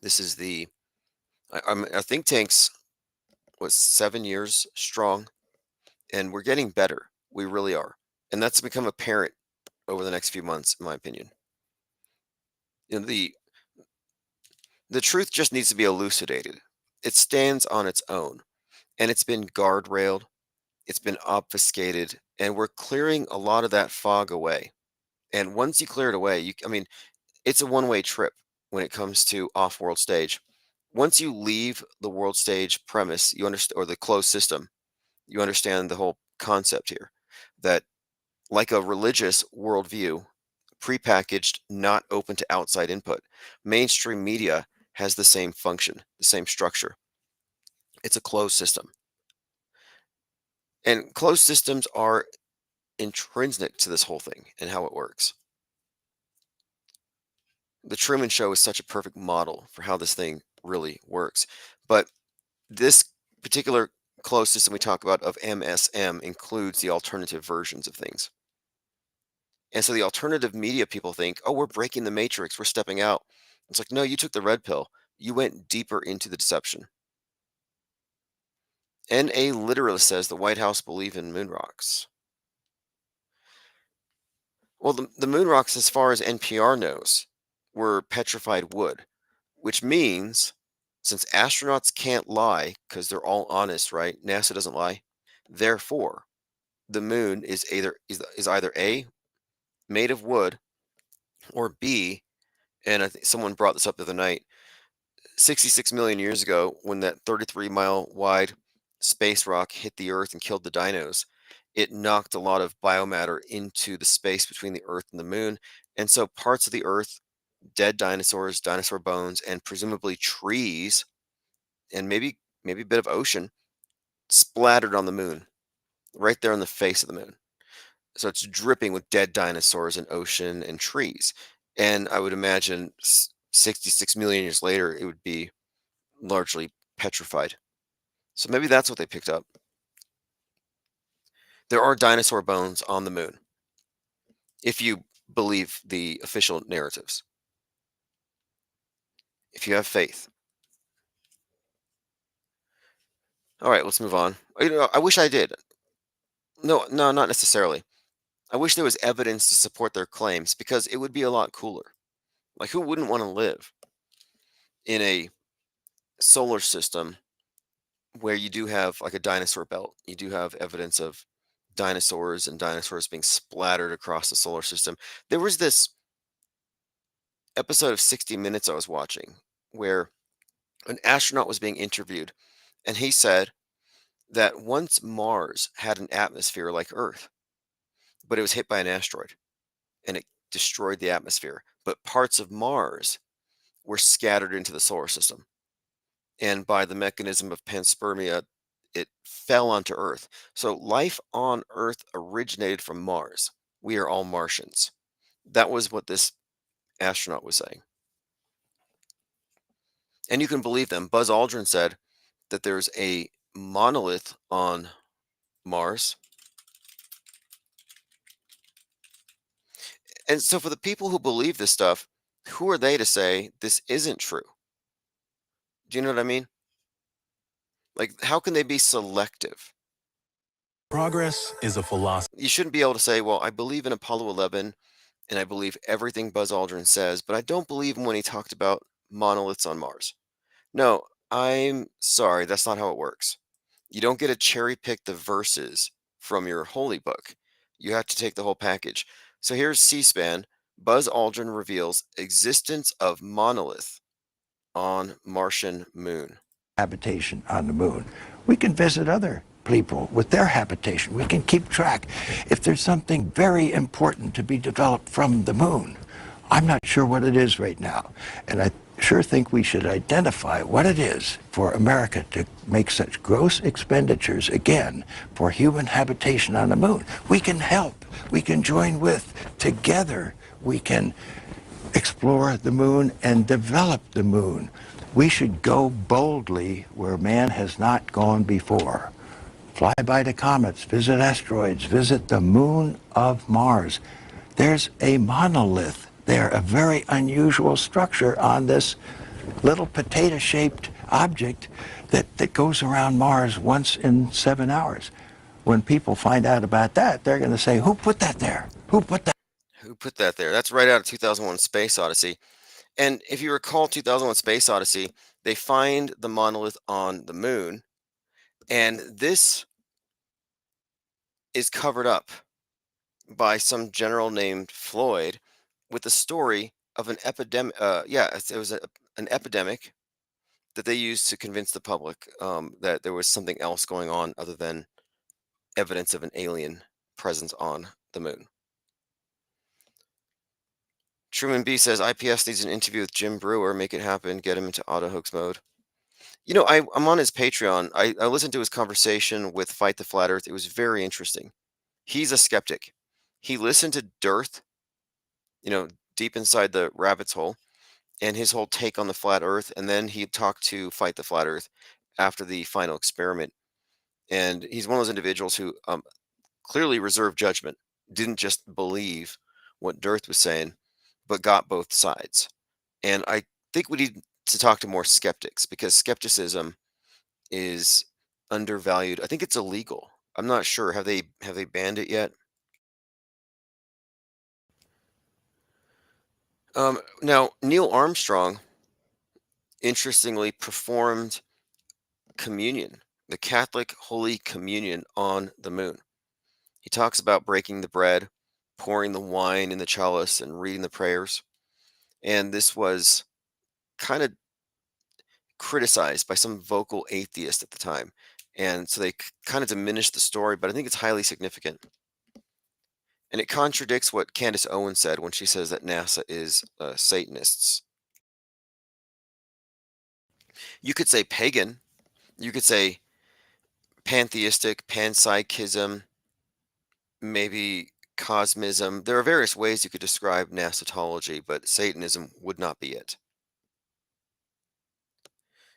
This is our think tank's was 7 years strong, and we're getting better. We really are. And that's become apparent over the next few months, in my opinion. You know, the truth just needs to be elucidated. It stands on its own, and it's been guardrailed, it's been obfuscated, and we're clearing a lot of that fog away. And once you clear it away, I mean, it's a one-way trip when it comes to off-world stage. Once you leave the world stage premise, you understand, or the closed system, you understand the whole concept here that, like a religious worldview, prepackaged, not open to outside input, mainstream media has the same function, the same structure. It's a closed system. And closed systems are intrinsic to this whole thing and how it works. The Truman Show is such a perfect model for how this thing really works. But this particular closed system we talk about of MSM includes the alternative versions of things. And so the alternative media people think, oh, we're breaking the matrix, we're stepping out. It's like, no, you took the red pill. You went deeper into the deception. NA literally says the White House believe in moon rocks. Well, the moon rocks, as far as NPR knows, were petrified wood. which means since astronauts can't lie because they're all honest, right? NASA doesn't lie. Therefore, the moon is either A, made of wood, or B, and I think someone brought this up the other night, 66 million years ago when that 33-mile wide space rock hit the Earth and killed the dinos, it knocked a lot of biomatter into the space between the Earth and the moon. And so parts of the Earth, dead dinosaurs, dinosaur bones, and presumably trees, and maybe a bit of ocean splattered on the moon, right there on the face of the moon. So it's dripping with dead dinosaurs and ocean and trees. And I would imagine 66 million years later, it would be largely petrified. So maybe that's what they picked up. There are dinosaur bones on the moon, if you believe the official narratives, if you have faith. All right, let's move on. I wish I did. No, no, not necessarily. I wish there was evidence to support their claims because it would be a lot cooler. Like, who wouldn't want to live in a solar system where you do have like a dinosaur belt? You do have evidence of dinosaurs and dinosaurs being splattered across the solar system. There was this episode of 60 Minutes I was watching where an astronaut was being interviewed, and he said that once Mars had an atmosphere like Earth, but it was hit by an asteroid and it destroyed the atmosphere. But parts of Mars were scattered into the solar system. And by the mechanism of panspermia, it fell onto Earth. So life on Earth originated from Mars. We are all Martians. That was what this astronaut was saying. And you can believe them. Buzz Aldrin said that there's a monolith on Mars. And so for the people who believe this stuff, who are they to say this isn't true? Do you know what I mean? Like, how can they be selective? Progress is a philosophy. You shouldn't be able to say, well, I believe in Apollo 11 and I believe everything Buzz Aldrin says, but I don't believe him when he talked about monoliths on Mars. No, I'm sorry, that's not how it works. You don't get to cherry pick the verses from your holy book. You have to take the whole package. So here's C-SPAN. Buzz Aldrin reveals existence of monolith on Martian moon. Habitation on the moon. We can visit other people with their habitation. We can keep track. If there's something very important to be developed from the moon, I'm not sure what it is right now. And I sure think we should identify what it is for America to make such gross expenditures again for human habitation on the moon. We can help. We can join with. Together, we can explore the moon and develop the moon. We should go boldly where man has not gone before. Fly by the comets, visit asteroids, visit the moon of Mars. There's a monolith there, a very unusual structure on this little potato-shaped object that goes around Mars once in 7 hours. When people find out about that, they're going to say, who put that there? Who put that? Who put that there? That's right out of 2001 Space Odyssey. And if you recall 2001 Space Odyssey, they find the monolith on the moon, and this is covered up by some general named Floyd with the story of an epidemic. It was an epidemic that they used to convince the public that there was something else going on other than evidence of an alien presence on the moon. Truman B says IPS needs an interview with Jim Brewer, make it happen, get him into auto hoax mode. You know, I'm on his Patreon. I listened to his conversation with Fight the Flat Earth. It was very interesting. He's a skeptic. He listened to Dearth, you know, deep inside the rabbit's hole, and his whole take on the flat Earth, and then he talked to Fight the Flat Earth after the final experiment. And he's one of those individuals who clearly reserved judgment, didn't just believe what Dearth was saying, but got both sides. And I think we need to talk to more skeptics because skepticism is undervalued. I think it's illegal. I'm not sure. Have they banned it yet? Now Neil Armstrong interestingly performed communion, the Catholic Holy Communion on the moon. He talks about breaking the bread, pouring the wine in the chalice, and reading the prayers. And this was kind of criticized by some vocal atheists at the time. And so they kind of diminished the story, but I think it's highly significant. And it contradicts what Candace Owens said when she says that NASA is Satanists. You could say pagan, you could say pantheistic, panpsychism, maybe cosmism. There are various ways you could describe Nasatology, but Satanism would not be it.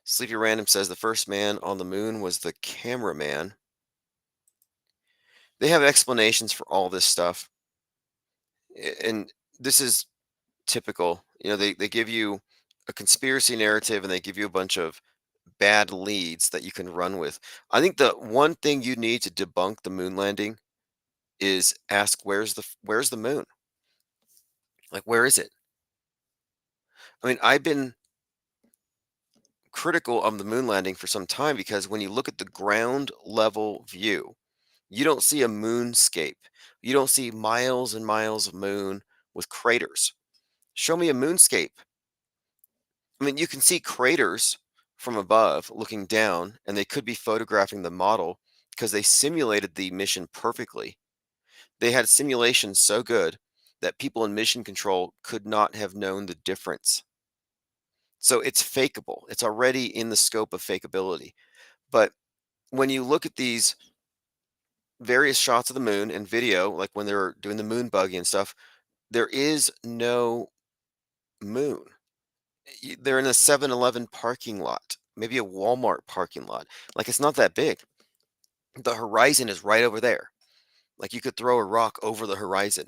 Sleepy Random says the first man on the moon was the cameraman. They have explanations for all this stuff. And this is typical. They give you a conspiracy narrative and they give you a bunch of bad leads that you can run with. I think the one thing you need to debunk the moon landing is ask where's the moon? Like where is it? I mean, I've been critical of the moon landing for some time because when you look at the ground level view, you don't see a moonscape. You don't see miles and miles of moon with craters. Show me a moonscape. I mean, you can see craters from above looking down, and they could be photographing the model because they simulated the mission perfectly. They had simulations so good that people in mission control could not have known the difference. So it's fakeable. It's already in the scope of fakeability. But when you look at these various shots of the moon and video, like when they're doing the moon buggy and stuff, there is no moon. They're in a 7-Eleven parking lot, maybe a Walmart parking lot. Like it's not that big. The horizon is right over there. Like you could throw a rock over the horizon.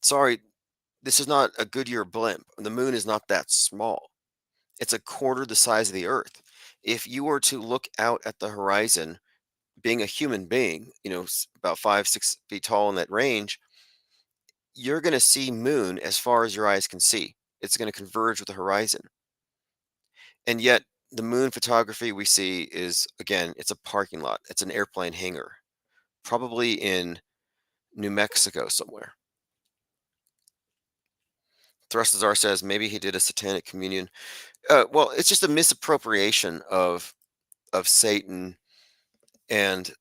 Sorry, this is not a Goodyear blimp. The moon is not that small. It's a quarter the size of the Earth. If you were to look out at the horizon, being a human being, about 5, 6 feet tall in that range, you're going to see moon as far as your eyes can see. It's going to converge with the horizon. And yet, the moon photography we see is, again, it's a parking lot. It's an airplane hangar, probably in New Mexico somewhere. Thrustazar says maybe he did a satanic communion. Well, it's just a misappropriation of Satan, and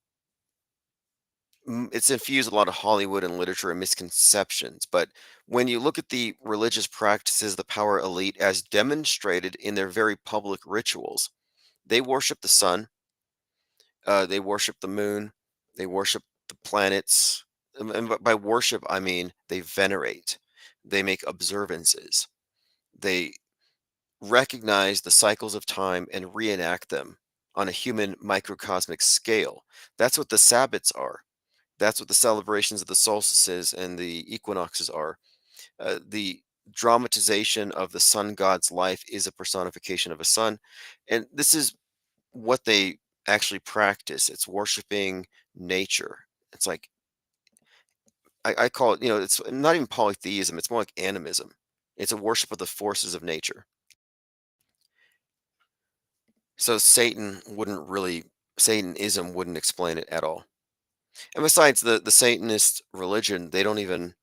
it's infused a lot of Hollywood and literature and misconceptions. But when you look at the religious practices, the power elite, as demonstrated in their very public rituals, they worship the sun, they worship the moon, they worship the planets. And by worship, I mean they venerate, they make observances, they recognize the cycles of time and reenact them on a human microcosmic scale. That's what the Sabbats are. That's what the celebrations of the solstices and the equinoxes are. The dramatization of the sun god's life is a personification of a sun. And this is what they actually practice. It's worshiping nature. It's like, I call it, it's not even polytheism, it's more like animism. It's a worship of the forces of nature. So Satanism wouldn't explain it at all. And besides, the Satanist religion, they don't even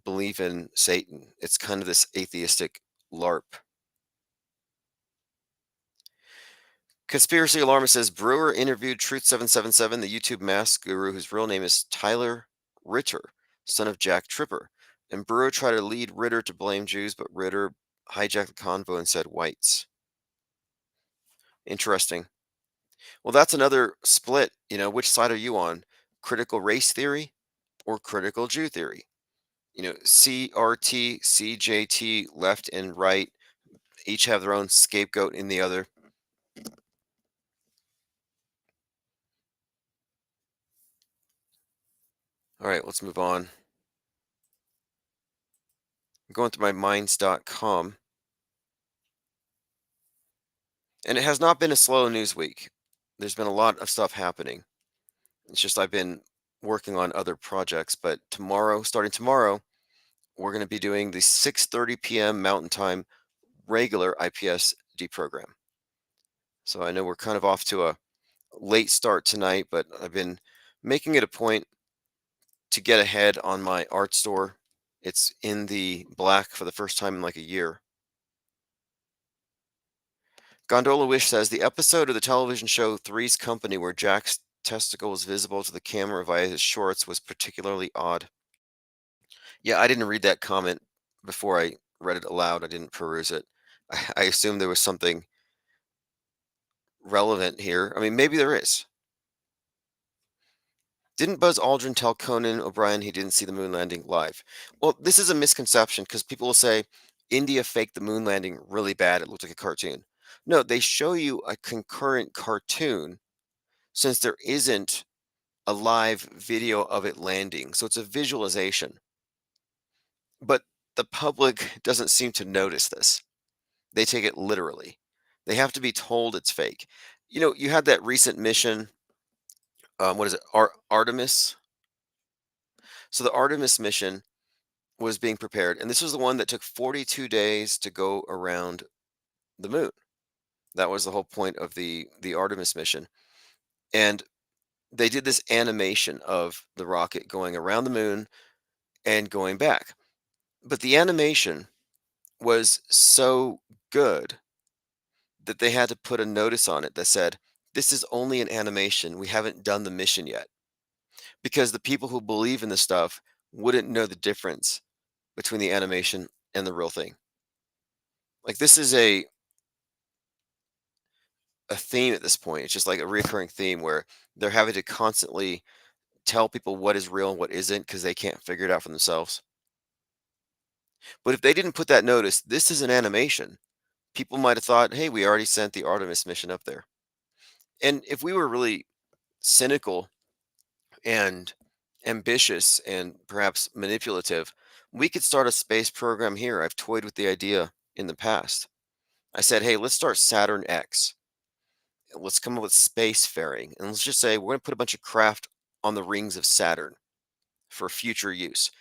believe in Satan. It's kind of this atheistic LARP. Conspiracy Alarmist says Brewer interviewed Truth777, the YouTube mask guru whose real name is Tyler Ritter, son of Jack Tripper. And Brewer tried to lead Ritter to blame Jews, but Ritter hijacked the convo and said whites. Interesting. Well, that's another split. Which side are you on? Critical race theory or critical Jew theory? CRT, CJT, left and right, each have their own scapegoat in the other. All right, let's move on. I'm going through my minds.com. And it has not been a slow news week. There's been a lot of stuff happening. It's just I've been working on other projects, but starting tomorrow, we're going to be doing the 6:30 p.m. Mountain Time regular IPS Deprogram. So I know we're kind of off to a late start tonight, but I've been making it a point to get ahead on my art store. It's in the black for the first time in like a year. Gondola Wish says the episode of the television show Three's Company where Jack's testicle was visible to the camera via his shorts was particularly odd. Yeah, I didn't read that comment before I read it aloud. I didn't peruse it. I assumed there was something relevant here. I mean, maybe there is. Didn't Buzz Aldrin tell Conan O'Brien he didn't see the moon landing live? Well, this is a misconception because people will say India faked the moon landing really bad. It looked like a cartoon. No, they show you a concurrent cartoon since there isn't a live video of it landing. So it's a visualization. But the public doesn't seem to notice this. They take it literally. They have to be told it's fake. You know, you had that recent mission. What is it? Artemis. So the Artemis mission was being prepared, and this was the one that took 42 days to go around the moon. That was the whole point of the Artemis mission. And they did this animation of the rocket going around the moon and going back. But the animation was so good that they had to put a notice on it that said, "This is only an animation. We haven't done the mission yet." Because the people who believe in this stuff wouldn't know the difference between the animation and the real thing. Like this is a theme at this point. It's just like a recurring theme where they're having to constantly tell people what is real and what isn't because they can't figure it out for themselves. But if they didn't put that notice, this is an animation, people might have thought, hey, we already sent the Artemis mission up there. And if we were really cynical and ambitious and perhaps manipulative, we could start a space program here. I've toyed with the idea in the past. I said, hey, let's start Saturn X. Let's come up with spacefaring. And let's just say we're going to put a bunch of craft on the rings of Saturn for future use.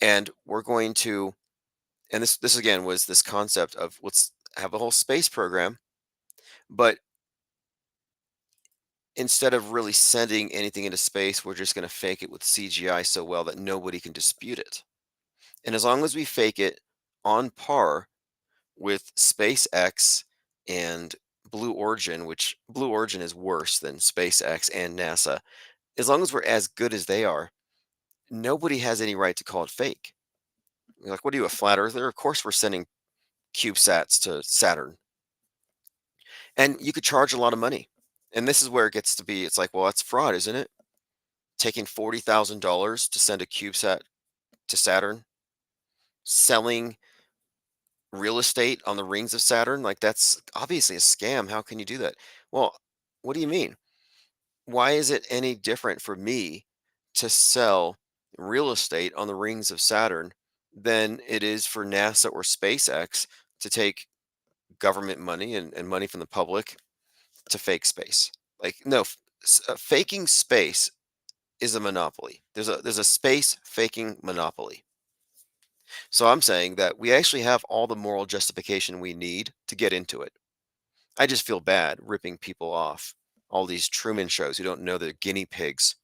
And we're going to, and this again was this concept of let's have a whole space program, but instead of really sending anything into space, we're just going to fake it with CGI so well that nobody can dispute it. And as long as we fake it on par with SpaceX and Blue Origin, which Blue Origin is worse than SpaceX and NASA, as long as we're as good as they are, nobody has any right to call it fake. You're like, what are you, a flat earther? Of course, we're sending CubeSats to Saturn. And you could charge a lot of money. And this is where it gets to be, it's like, well, that's fraud, isn't it? Taking $40,000 to send a CubeSat to Saturn, selling real estate on the rings of Saturn, like that's obviously a scam. How can you do that? Well, what do you mean? Why is it any different for me to sell real estate on the rings of Saturn than it is for NASA or SpaceX to take government money and money from the public to fake space? Like, no, faking space is a monopoly. There's a space faking monopoly. So I'm saying that we actually have all the moral justification we need to get into it. I just feel bad ripping people off. All these Truman shows who don't know they're guinea pigs.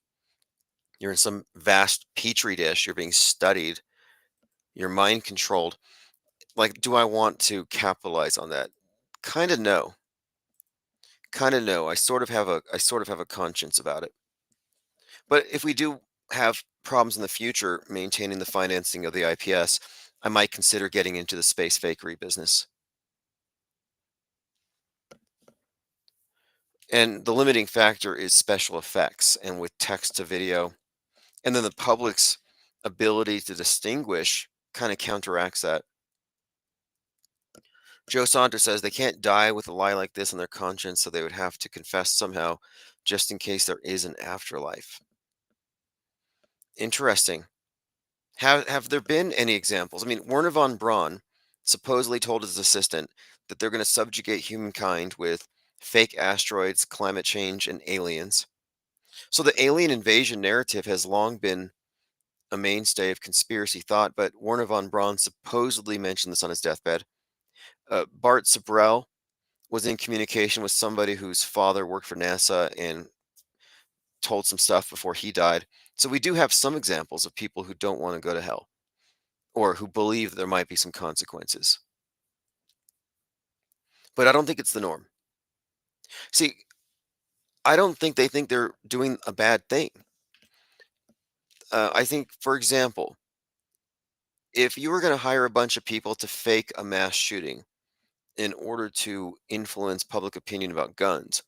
You're in some vast petri dish, you're being studied, you're mind controlled. Like, do I want to capitalize on that? Kind of no. Kind of no. I sort of have a conscience about it. But if we do have problems in the future maintaining the financing of the IPS, I might consider getting into the space fakery business. And the limiting factor is special effects and with text to video. And then the public's ability to distinguish kind of counteracts that. Joe Saunders says they can't die with a lie like this on their conscience, so they would have to confess somehow just in case there is an afterlife. Interesting. Have there been any examples? I mean, Werner von Braun supposedly told his assistant that they're going to subjugate humankind with fake asteroids, climate change, and aliens. So the alien invasion narrative has long been a mainstay of conspiracy thought, but Werner von Braun supposedly mentioned this on his deathbed. Bart Sibrel was in communication with somebody whose father worked for NASA and told some stuff before he died. So we do have some examples of people who don't want to go to hell or who believe there might be some consequences. But I don't think it's the norm. See, I don't think they think they're doing a bad thing. I think, for example, if you were going to hire a bunch of people to fake a mass shooting in order to influence public opinion about guns,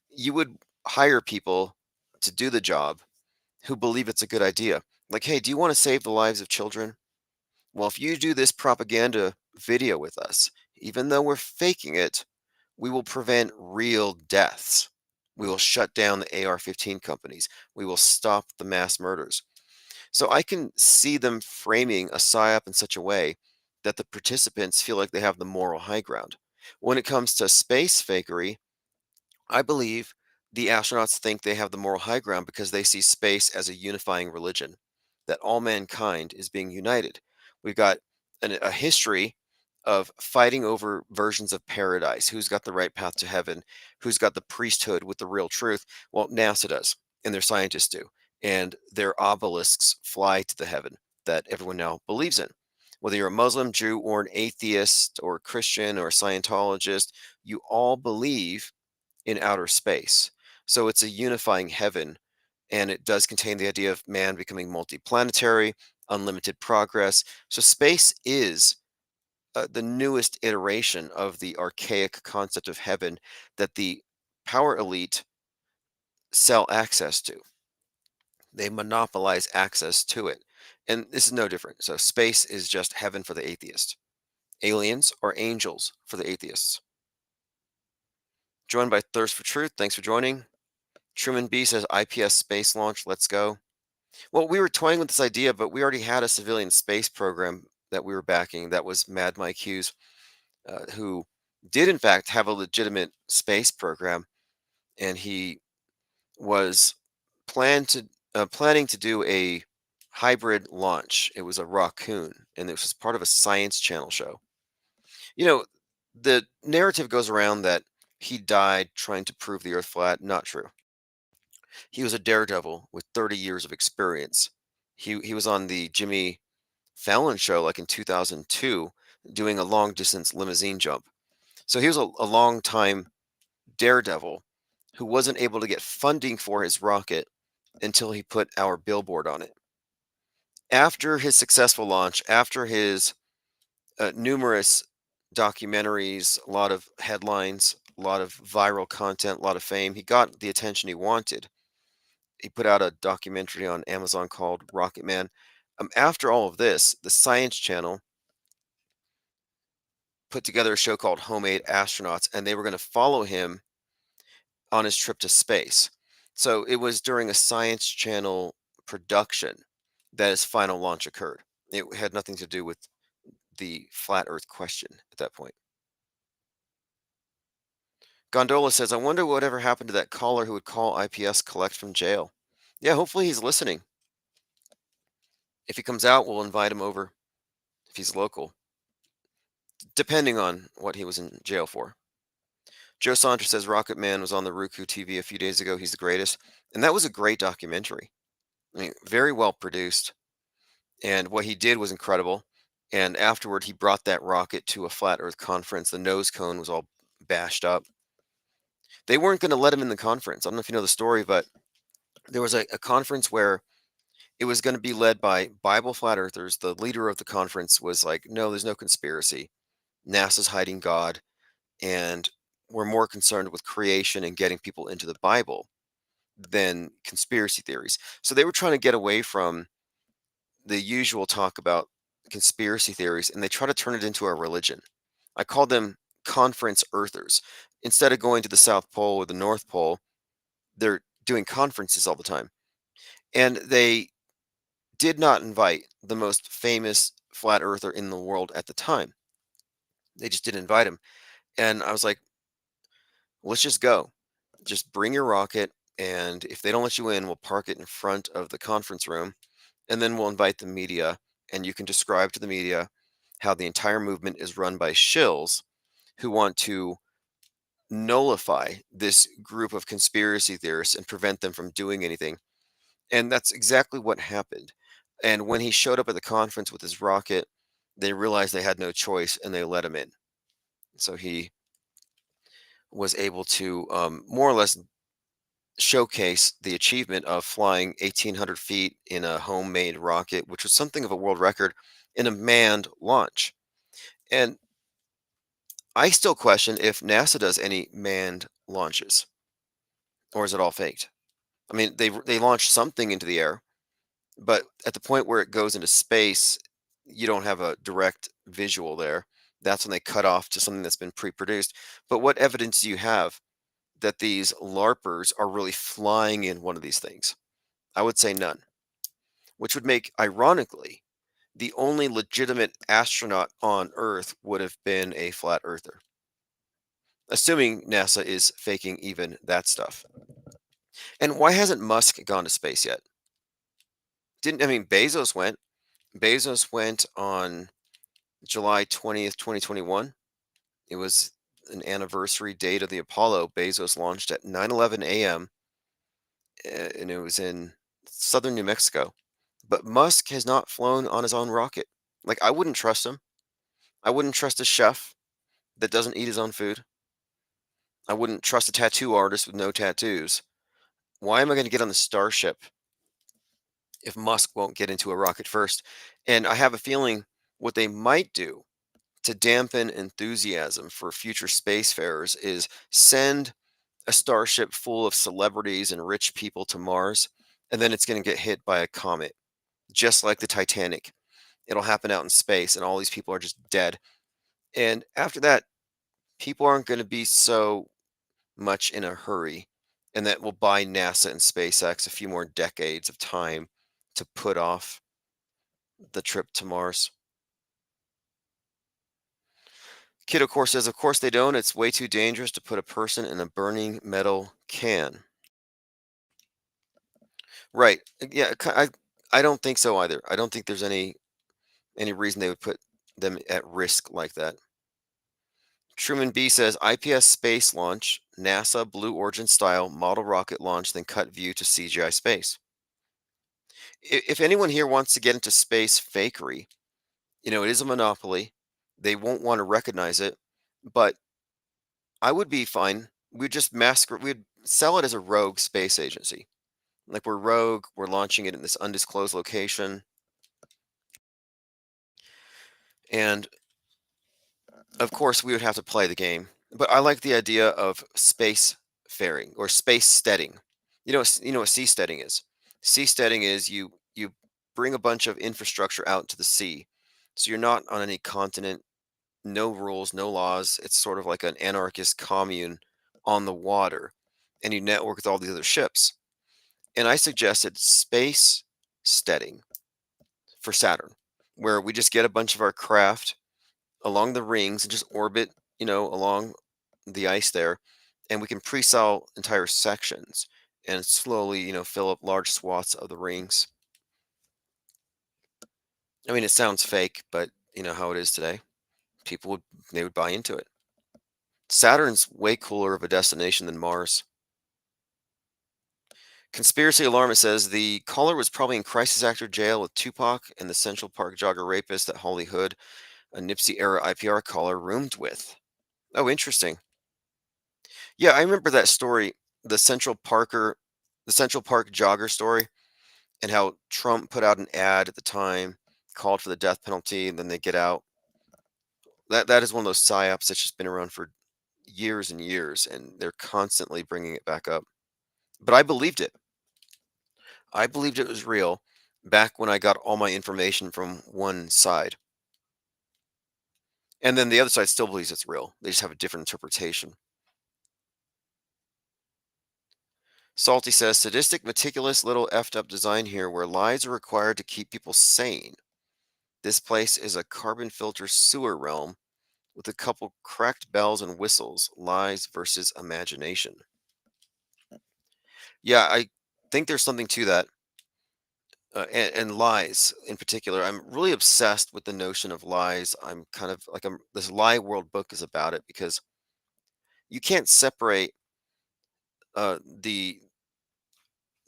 you would hire people to do the job who believe it's a good idea. Like, hey, do you want to save the lives of children? Well, if you do this propaganda video with us, even though we're faking it, we will prevent real deaths. We will shut down the AR-15 companies. We will stop the mass murders. So I can see them framing a PSYOP in such a way that the participants feel like they have the moral high ground. When it comes to space fakery, I believe the astronauts think they have the moral high ground because they see space as a unifying religion, that all mankind is being united. We've got a history of fighting over versions of paradise. Who's got the right path to heaven? Who's got the priesthood with the real truth? Well, NASA does, and their scientists do. And their obelisks fly to the heaven that everyone now believes in. Whether you're a Muslim, Jew, or an atheist, or a Christian, or a Scientologist, you all believe in outer space. So it's a unifying heaven, and it does contain the idea of man becoming multiplanetary, unlimited progress. So space is the newest iteration of the archaic concept of heaven that the power elite sell access to. They monopolize access to it. And this is no different. So space is just heaven for the atheist. Aliens are angels for the atheists. Joined by Thirst for Truth. Thanks for joining. Truman B says IPS space launch, let's go. Well, we were toying with this idea, but we already had a civilian space program that we were backing. That was Mad Mike Hughes, who did in fact have a legitimate space program, and he was planning to do a hybrid launch. It was a raccoon, and this was part of a Science Channel show. You know, the narrative goes around that he died trying to prove the Earth flat. Not true. He was a daredevil with 30 years of experience. He was on the Jimmy Fallon show like in 2002 doing a long distance limousine jump. So he was a long time daredevil who wasn't able to get funding for his rocket until he put our billboard on it. After his successful launch, after his numerous documentaries, a lot of headlines, a lot of viral content, a lot of fame, he got the attention he wanted. He put out a documentary on Amazon called Rocket Man. After all of this, the Science Channel put together a show called Homemade Astronauts, and they were going to follow him on his trip to space. So it was during a Science Channel production that his final launch occurred. It had nothing to do with the flat Earth question at that point. Gondola says, I wonder whatever happened to that caller who would call IPS collect from jail. Yeah, hopefully he's listening. If he comes out, we'll invite him over if he's local, depending on what he was in jail for. Joe Saunders says Rocket Man was on the Roku TV a few days ago. He's the greatest. And that was a great documentary. I mean, very well produced. And what he did was incredible. And afterward, he brought that rocket to a flat Earth conference. The nose cone was all bashed up. They weren't going to let him in the conference. I don't know if you know the story, but there was a conference where it was going to be led by Bible flat earthers. The leader of the conference was like, no, there's no conspiracy. NASA's hiding God. And we're more concerned with creation and getting people into the Bible than conspiracy theories. So they were trying to get away from the usual talk about conspiracy theories, and they try to turn it into a religion. I call them conference earthers. Instead of going to the South Pole or the North Pole, they're doing conferences all the time. And they did not invite the most famous flat earther in the world at the time. They just didn't invite him. And I was like, let's just go. Just bring your rocket. And if they don't let you in, we'll park it in front of the conference room. And then we'll invite the media. And you can describe to the media how the entire movement is run by shills who want to nullify this group of conspiracy theorists and prevent them from doing anything. And that's exactly what happened. And when he showed up at the conference with his rocket, they realized they had no choice and they let him in. So he was able to more or less showcase the achievement of flying 1,800 feet in a homemade rocket, which was something of a world record in a manned launch. And I still question if NASA does any manned launches, or is it all faked? I mean, they launched something into the air, but at the point where it goes into space, you don't have a direct visual there. That's when they cut off to something that's been pre-produced. But what evidence do you have that these LARPers are really flying in one of these things? I would say none, which would make, ironically, the only legitimate astronaut on Earth would have been a flat earther, assuming NASA is faking even that stuff. And why hasn't Musk gone to space yet? Didn't I mean Bezos went? Bezos went on July 20th, 2021. It was an anniversary date of the Apollo. Bezos launched at 9:11 a.m. And it was in southern New Mexico. But Musk has not flown on his own rocket. Like, I wouldn't trust him. I wouldn't trust a chef that doesn't eat his own food. I wouldn't trust a tattoo artist with no tattoos. Why am I going to get on the Starship if Musk won't get into a rocket first? And I have a feeling what they might do to dampen enthusiasm for future spacefarers is send a starship full of celebrities and rich people to Mars, and then it's going to get hit by a comet, just like the Titanic. It'll happen out in space, and all these people are just dead. And after that, people aren't going to be so much in a hurry, and that will buy NASA and SpaceX a few more decades of time to put off the trip to Mars. Kid, of course, says, of course they don't. It's way too dangerous to put a person in a burning metal can. Right. Yeah, I don't think so either. I don't think there's any reason they would put them at risk like that. Truman B says IPS space launch, NASA Blue Origin style model rocket launch, then cut view to CGI space. If anyone here wants to get into space fakery, it is a monopoly. They won't want to recognize it, but I would be fine. We'd just we'd sell it as a rogue space agency. Like, we're rogue, we're launching it in this undisclosed location. And of course, we would have to play the game. But I like the idea of space faring or space steading. You know what seasteading is. Seasteading is you bring a bunch of infrastructure out into the sea, so you're not on any continent, no rules, no laws. It's sort of like an anarchist commune on the water, and you network with all these other ships. And I suggested space steading for Saturn, where we just get a bunch of our craft along the rings and just orbit, along the ice there, and we can pre-sell entire sections and slowly, fill up large swaths of the rings. I mean, it sounds fake, but you know how it is today. People would they would buy into it. Saturn's way cooler of a destination than Mars. Conspiracy alarmist says the caller was probably in crisis actor jail with Tupac and the Central Park jogger rapist that Holly Hood, a Nipsey era IPR caller, roomed with. Oh, interesting. Yeah, I remember that story, the the Central Park jogger story, and how Trump put out an ad at the time, called for the death penalty, and then they get out. That is one of those psyops that's just been around for years and years, and they're constantly bringing it back up. But I believed it. I believed it was real back when I got all my information from one side. And then the other side still believes it's real. They just have a different interpretation. Salty says, sadistic, meticulous, little effed up design here where lies are required to keep people sane. This place is a carbon filter sewer realm with a couple cracked bells and whistles, lies versus imagination. Yeah, I think there's something to that. And lies in particular. I'm really obsessed with the notion of lies. I'm kind of like this lie world book is about it because you can't separate the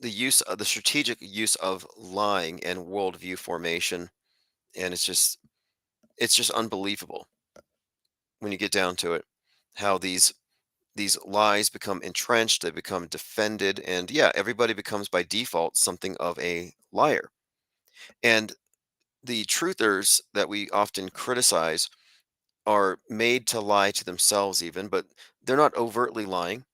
use of the strategic use of lying and worldview formation, and it's just unbelievable when you get down to it, how these lies become entrenched, they become defended, and yeah, everybody becomes by default something of a liar. And the truthers that we often criticize are made to lie to themselves even, but they're not overtly lying,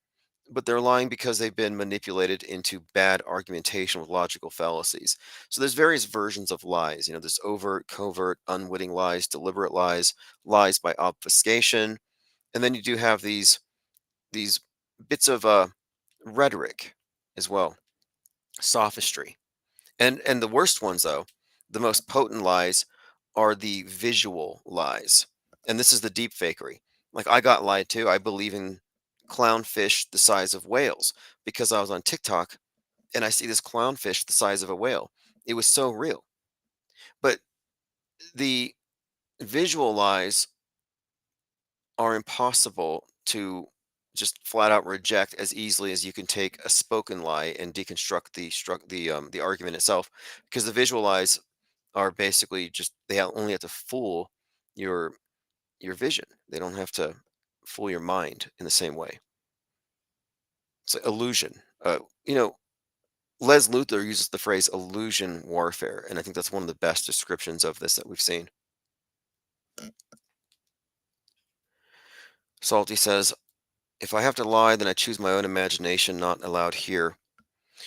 but they're lying because they've been manipulated into bad argumentation with logical fallacies. So there's various versions of lies. There's overt, covert, unwitting lies, deliberate lies, lies by obfuscation, and then you do have these bits of rhetoric as well, sophistry. And the worst ones, though, the most potent lies are the visual lies. And this is the deep fakery. Like, I got lied to. I believe in clownfish the size of whales because I was on TikTok and I see this clownfish the size of a whale. It was so real. But the visual lies are impossible to just flat out reject as easily as you can take a spoken lie and deconstruct the argument itself, because the visual lies are basically just only have to fool your your vision. They don't have to fool your mind in the same way. It's like illusion. You know, Les Luthor uses the phrase illusion warfare, and I think that's one of the best descriptions of this that we've seen. Salty says, if I have to lie, then I choose my own imagination, not allowed here.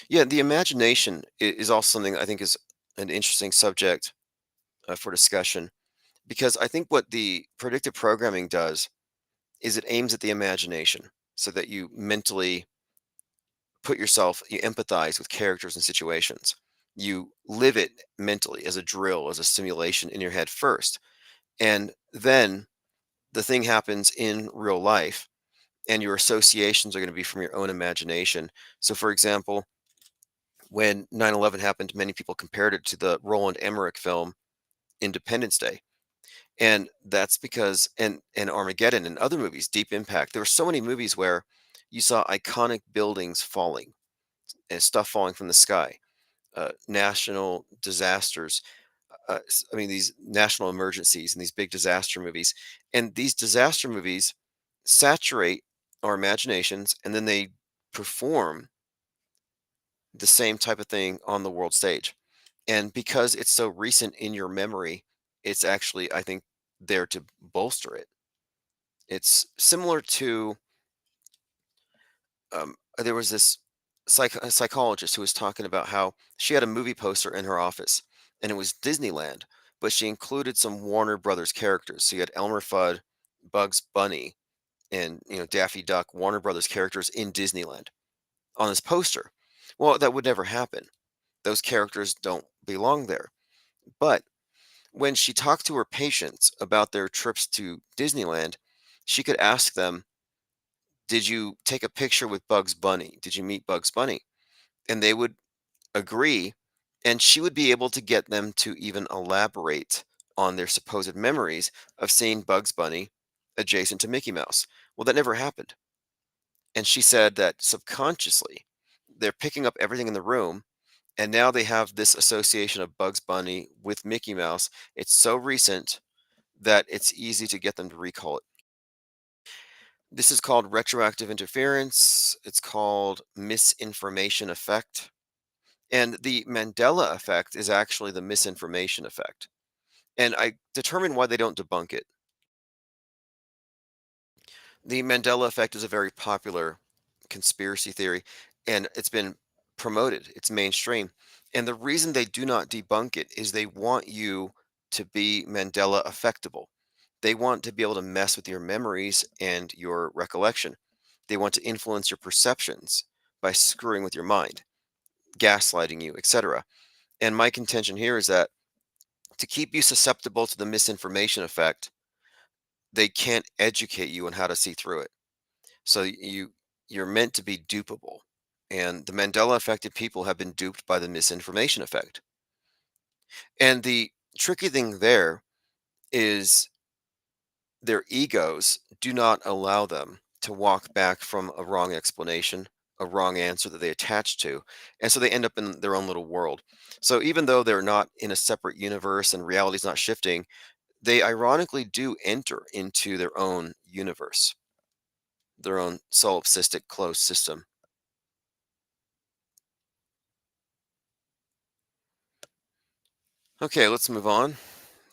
Yeah, the imagination is also something I think is an interesting subject for discussion, because I think what the predictive programming does is it aims at the imagination so that you mentally you empathize with characters and situations. You live it mentally as a drill, as a simulation in your head first. And then the thing happens in real life, and your associations are going to be from your own imagination. So, for example, when 9/11 happened, many people compared it to the Roland Emmerich film Independence Day. And that's because, and Armageddon and other movies, Deep Impact, there were so many movies where you saw iconic buildings falling and stuff falling from the sky, national disasters. I mean, these national emergencies and these big disaster movies. And these disaster movies saturate our imaginations, and then they perform the same type of thing on the world stage. And because it's so recent in your memory, it's actually, I think, there to bolster it. It's similar to there was this a psychologist who was talking about how she had a movie poster in her office and it was Disneyland, but she included some Warner Brothers characters. So you had Elmer Fudd, Bugs Bunny, and Daffy Duck, Warner Brothers characters in Disneyland on this poster. Well, that would never happen. Those characters don't belong there. But when she talked to her patients about their trips to Disneyland, she could ask them, did you take a picture with Bugs Bunny? Did you meet Bugs Bunny? And they would agree, and she would be able to get them to even elaborate on their supposed memories of seeing Bugs Bunny adjacent to Mickey Mouse. Well, that never happened. And she said that subconsciously, they're picking up everything in the room, and now they have this association of Bugs Bunny with Mickey Mouse. It's so recent that it's easy to get them to recall it. This is called retroactive interference. It's called misinformation effect. And the Mandela effect is actually the misinformation effect. And I determined why they don't debunk it. The Mandela effect is a very popular conspiracy theory, and it's been promoted, it's mainstream. And the reason they do not debunk it is they want you to be Mandela affectable. They want to be able to mess with your memories and your recollection. They want to influence your perceptions by screwing with your mind, gaslighting you, etc. And my contention here is that to keep you susceptible to the misinformation effect, they can't educate you on how to see through it. So you're meant to be dupable. And the Mandela affected people have been duped by the misinformation effect. And the tricky thing there is their egos do not allow them to walk back from a wrong explanation, a wrong answer that they attach to. And so they end up in their own little world. So even though they're not in a separate universe and reality's not shifting, they ironically do enter into their own universe, their own solipsistic closed system. Okay, let's move on.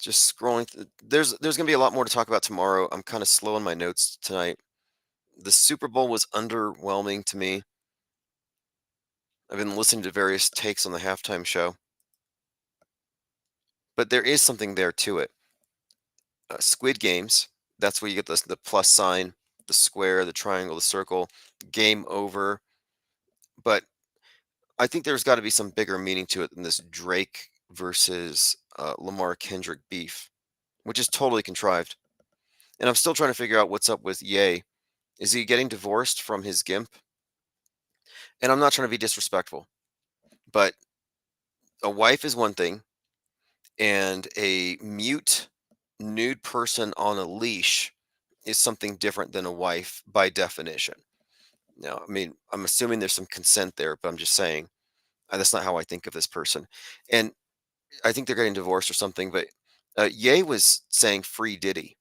Just scrolling. There's going to be a lot more to talk about tomorrow. I'm kind of slow on my notes tonight. The Super Bowl was underwhelming to me. I've been listening to various takes on the halftime show, but there is something there to it. Squid Games, that's where you get the plus sign, the square, the triangle, the circle, game over. But I think there's got to be some bigger meaning to it than this Drake versus Lamar Kendrick beef, which is totally contrived. And I'm still trying to figure out what's up with Ye. Is he getting divorced from his gimp? And I'm not trying to be disrespectful, but a wife is one thing, and a mute, nude person on a leash is something different than a wife by definition. Now, I mean, I'm assuming there's some consent there, but I'm just saying that's not how I think of this person. And I think they're getting divorced or something. But Ye was saying free Diddy,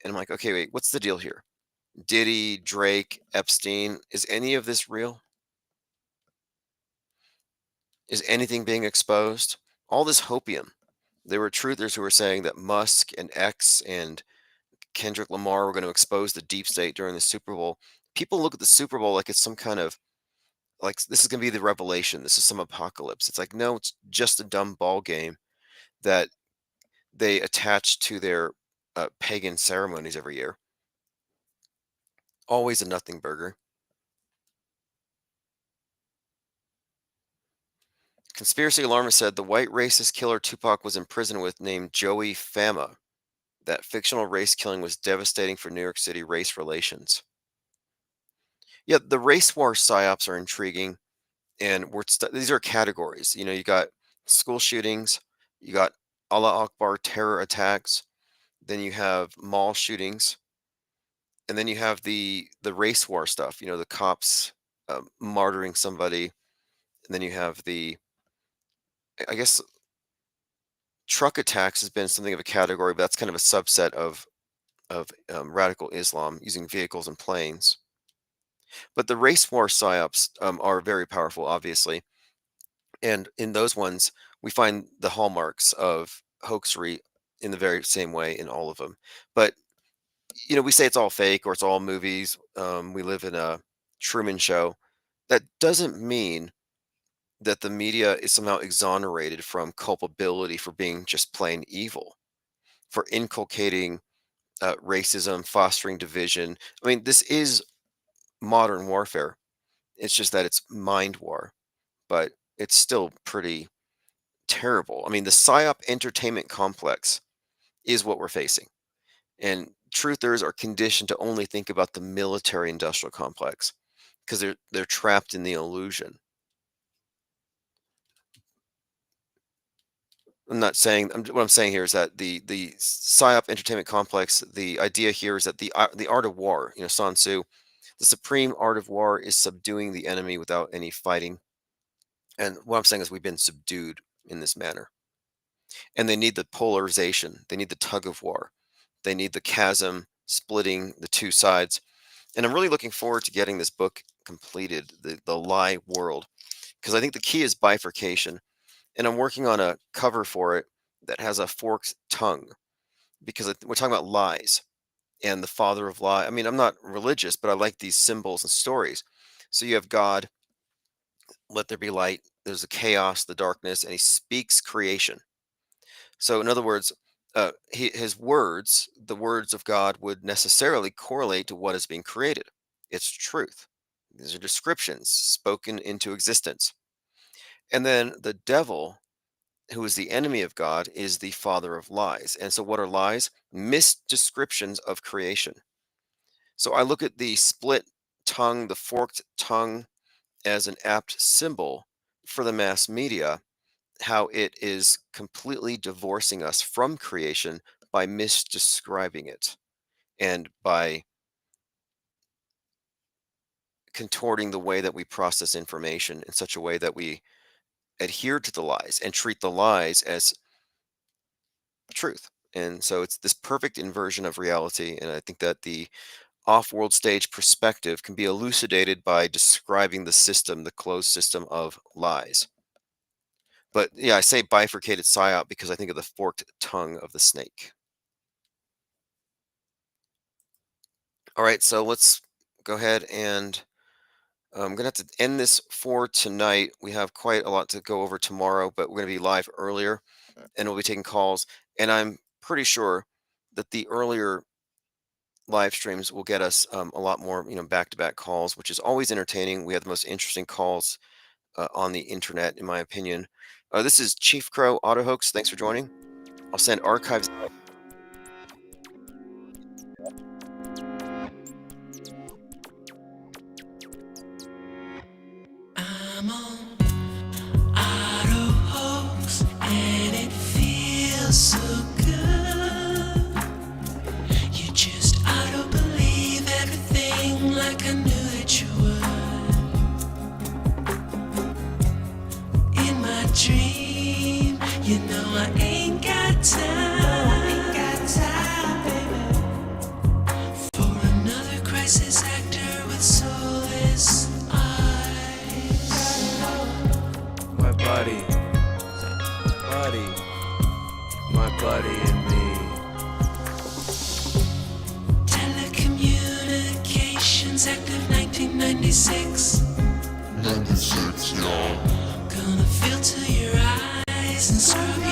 and I'm like, okay, wait, what's the deal here? Diddy, Drake, Epstein, is any of this real? Is anything being exposed? All this hopium. There were truthers who were saying that Musk and X and Kendrick Lamar were going to expose the deep state during the Super Bowl. People look at the Super Bowl like it's some kind of like this is going to be the revelation. This is some apocalypse. It's like no, it's just a dumb ball game that they attach to their pagan ceremonies every year. Always a nothing burger. Conspiracy alarmist said the white racist killer Tupac was in prison with named Joey Fama. That fictional race killing was devastating for New York City race relations. Yeah, the race war psyops are intriguing, and these are categories. You know, you got school shootings, you got Allah Akbar terror attacks, then you have mall shootings, and then you have the race war stuff. You know, the cops martyring somebody, and then you have I guess truck attacks has been something of a category, but that's kind of a subset of radical Islam using vehicles and planes. But the race war psyops are very powerful, obviously. And in those ones, we find the hallmarks of hoaxery in the very same way in all of them. But, you know, we say it's all fake or it's all movies. We live in a Truman Show. That doesn't mean that the media is somehow exonerated from culpability for being just plain evil, for inculcating racism, fostering division. I mean, this is modern warfare. It's just that it's mind war, but it's still pretty terrible. I mean, the PSYOP entertainment complex is what we're facing. And truthers are conditioned to only think about the military industrial complex because they're trapped in the illusion. What I'm saying here is that the PSYOP entertainment complex, the idea here is that the art of war, you know, Sun Tzu, the supreme art of war is subduing the enemy without any fighting. And what I'm saying is we've been subdued in this manner. And they need the polarization. They need the tug of war. They need the chasm splitting the two sides. And I'm really looking forward to getting this book completed, the lie world, because I think the key is bifurcation. And I'm working on a cover for it that has a forked tongue because we're talking about lies and the father of lie. I mean, I'm not religious, but I like these symbols and stories. So you have God, let there be light. There's the chaos, the darkness, and he speaks creation. So, in other words, his words, the words of God, would necessarily correlate to what is being created. It's truth. These are descriptions spoken into existence. And then the devil, who is the enemy of God, is the father of lies. And so, what are lies? Misdescriptions of creation. So, I look at the split tongue, the forked tongue, as an apt symbol for the mass media, how it is completely divorcing us from creation by misdescribing it and by contorting the way that we process information in such a way that we adhere to the lies and treat the lies as truth. And so it's this perfect inversion of reality. And I think that the off world stage perspective can be elucidated by describing the system, the closed system of lies. But yeah, I say bifurcated psyop because I think of the forked tongue of the snake. All right, so let's go ahead and I'm going to have to end this for tonight. We have quite a lot to go over tomorrow, but we're going to be live earlier and we'll be taking calls. And I'm pretty sure that the earlier live streams will get us a lot more, back-to-back calls, which is always entertaining. We have the most interesting calls on the internet, in my opinion. This is Chief Crow Auto Hoax. Thanks for joining. I'll send archives. I'm on Auto Hoax and it feels so good. You just auto believe everything like I knew that you would. In my dream, you know I ain't got time, baby, for another crisis actor with soulless eyes. My buddy and me. Telecommunications Act of 1996. 96, y'all. Gonna filter your eyes and scrub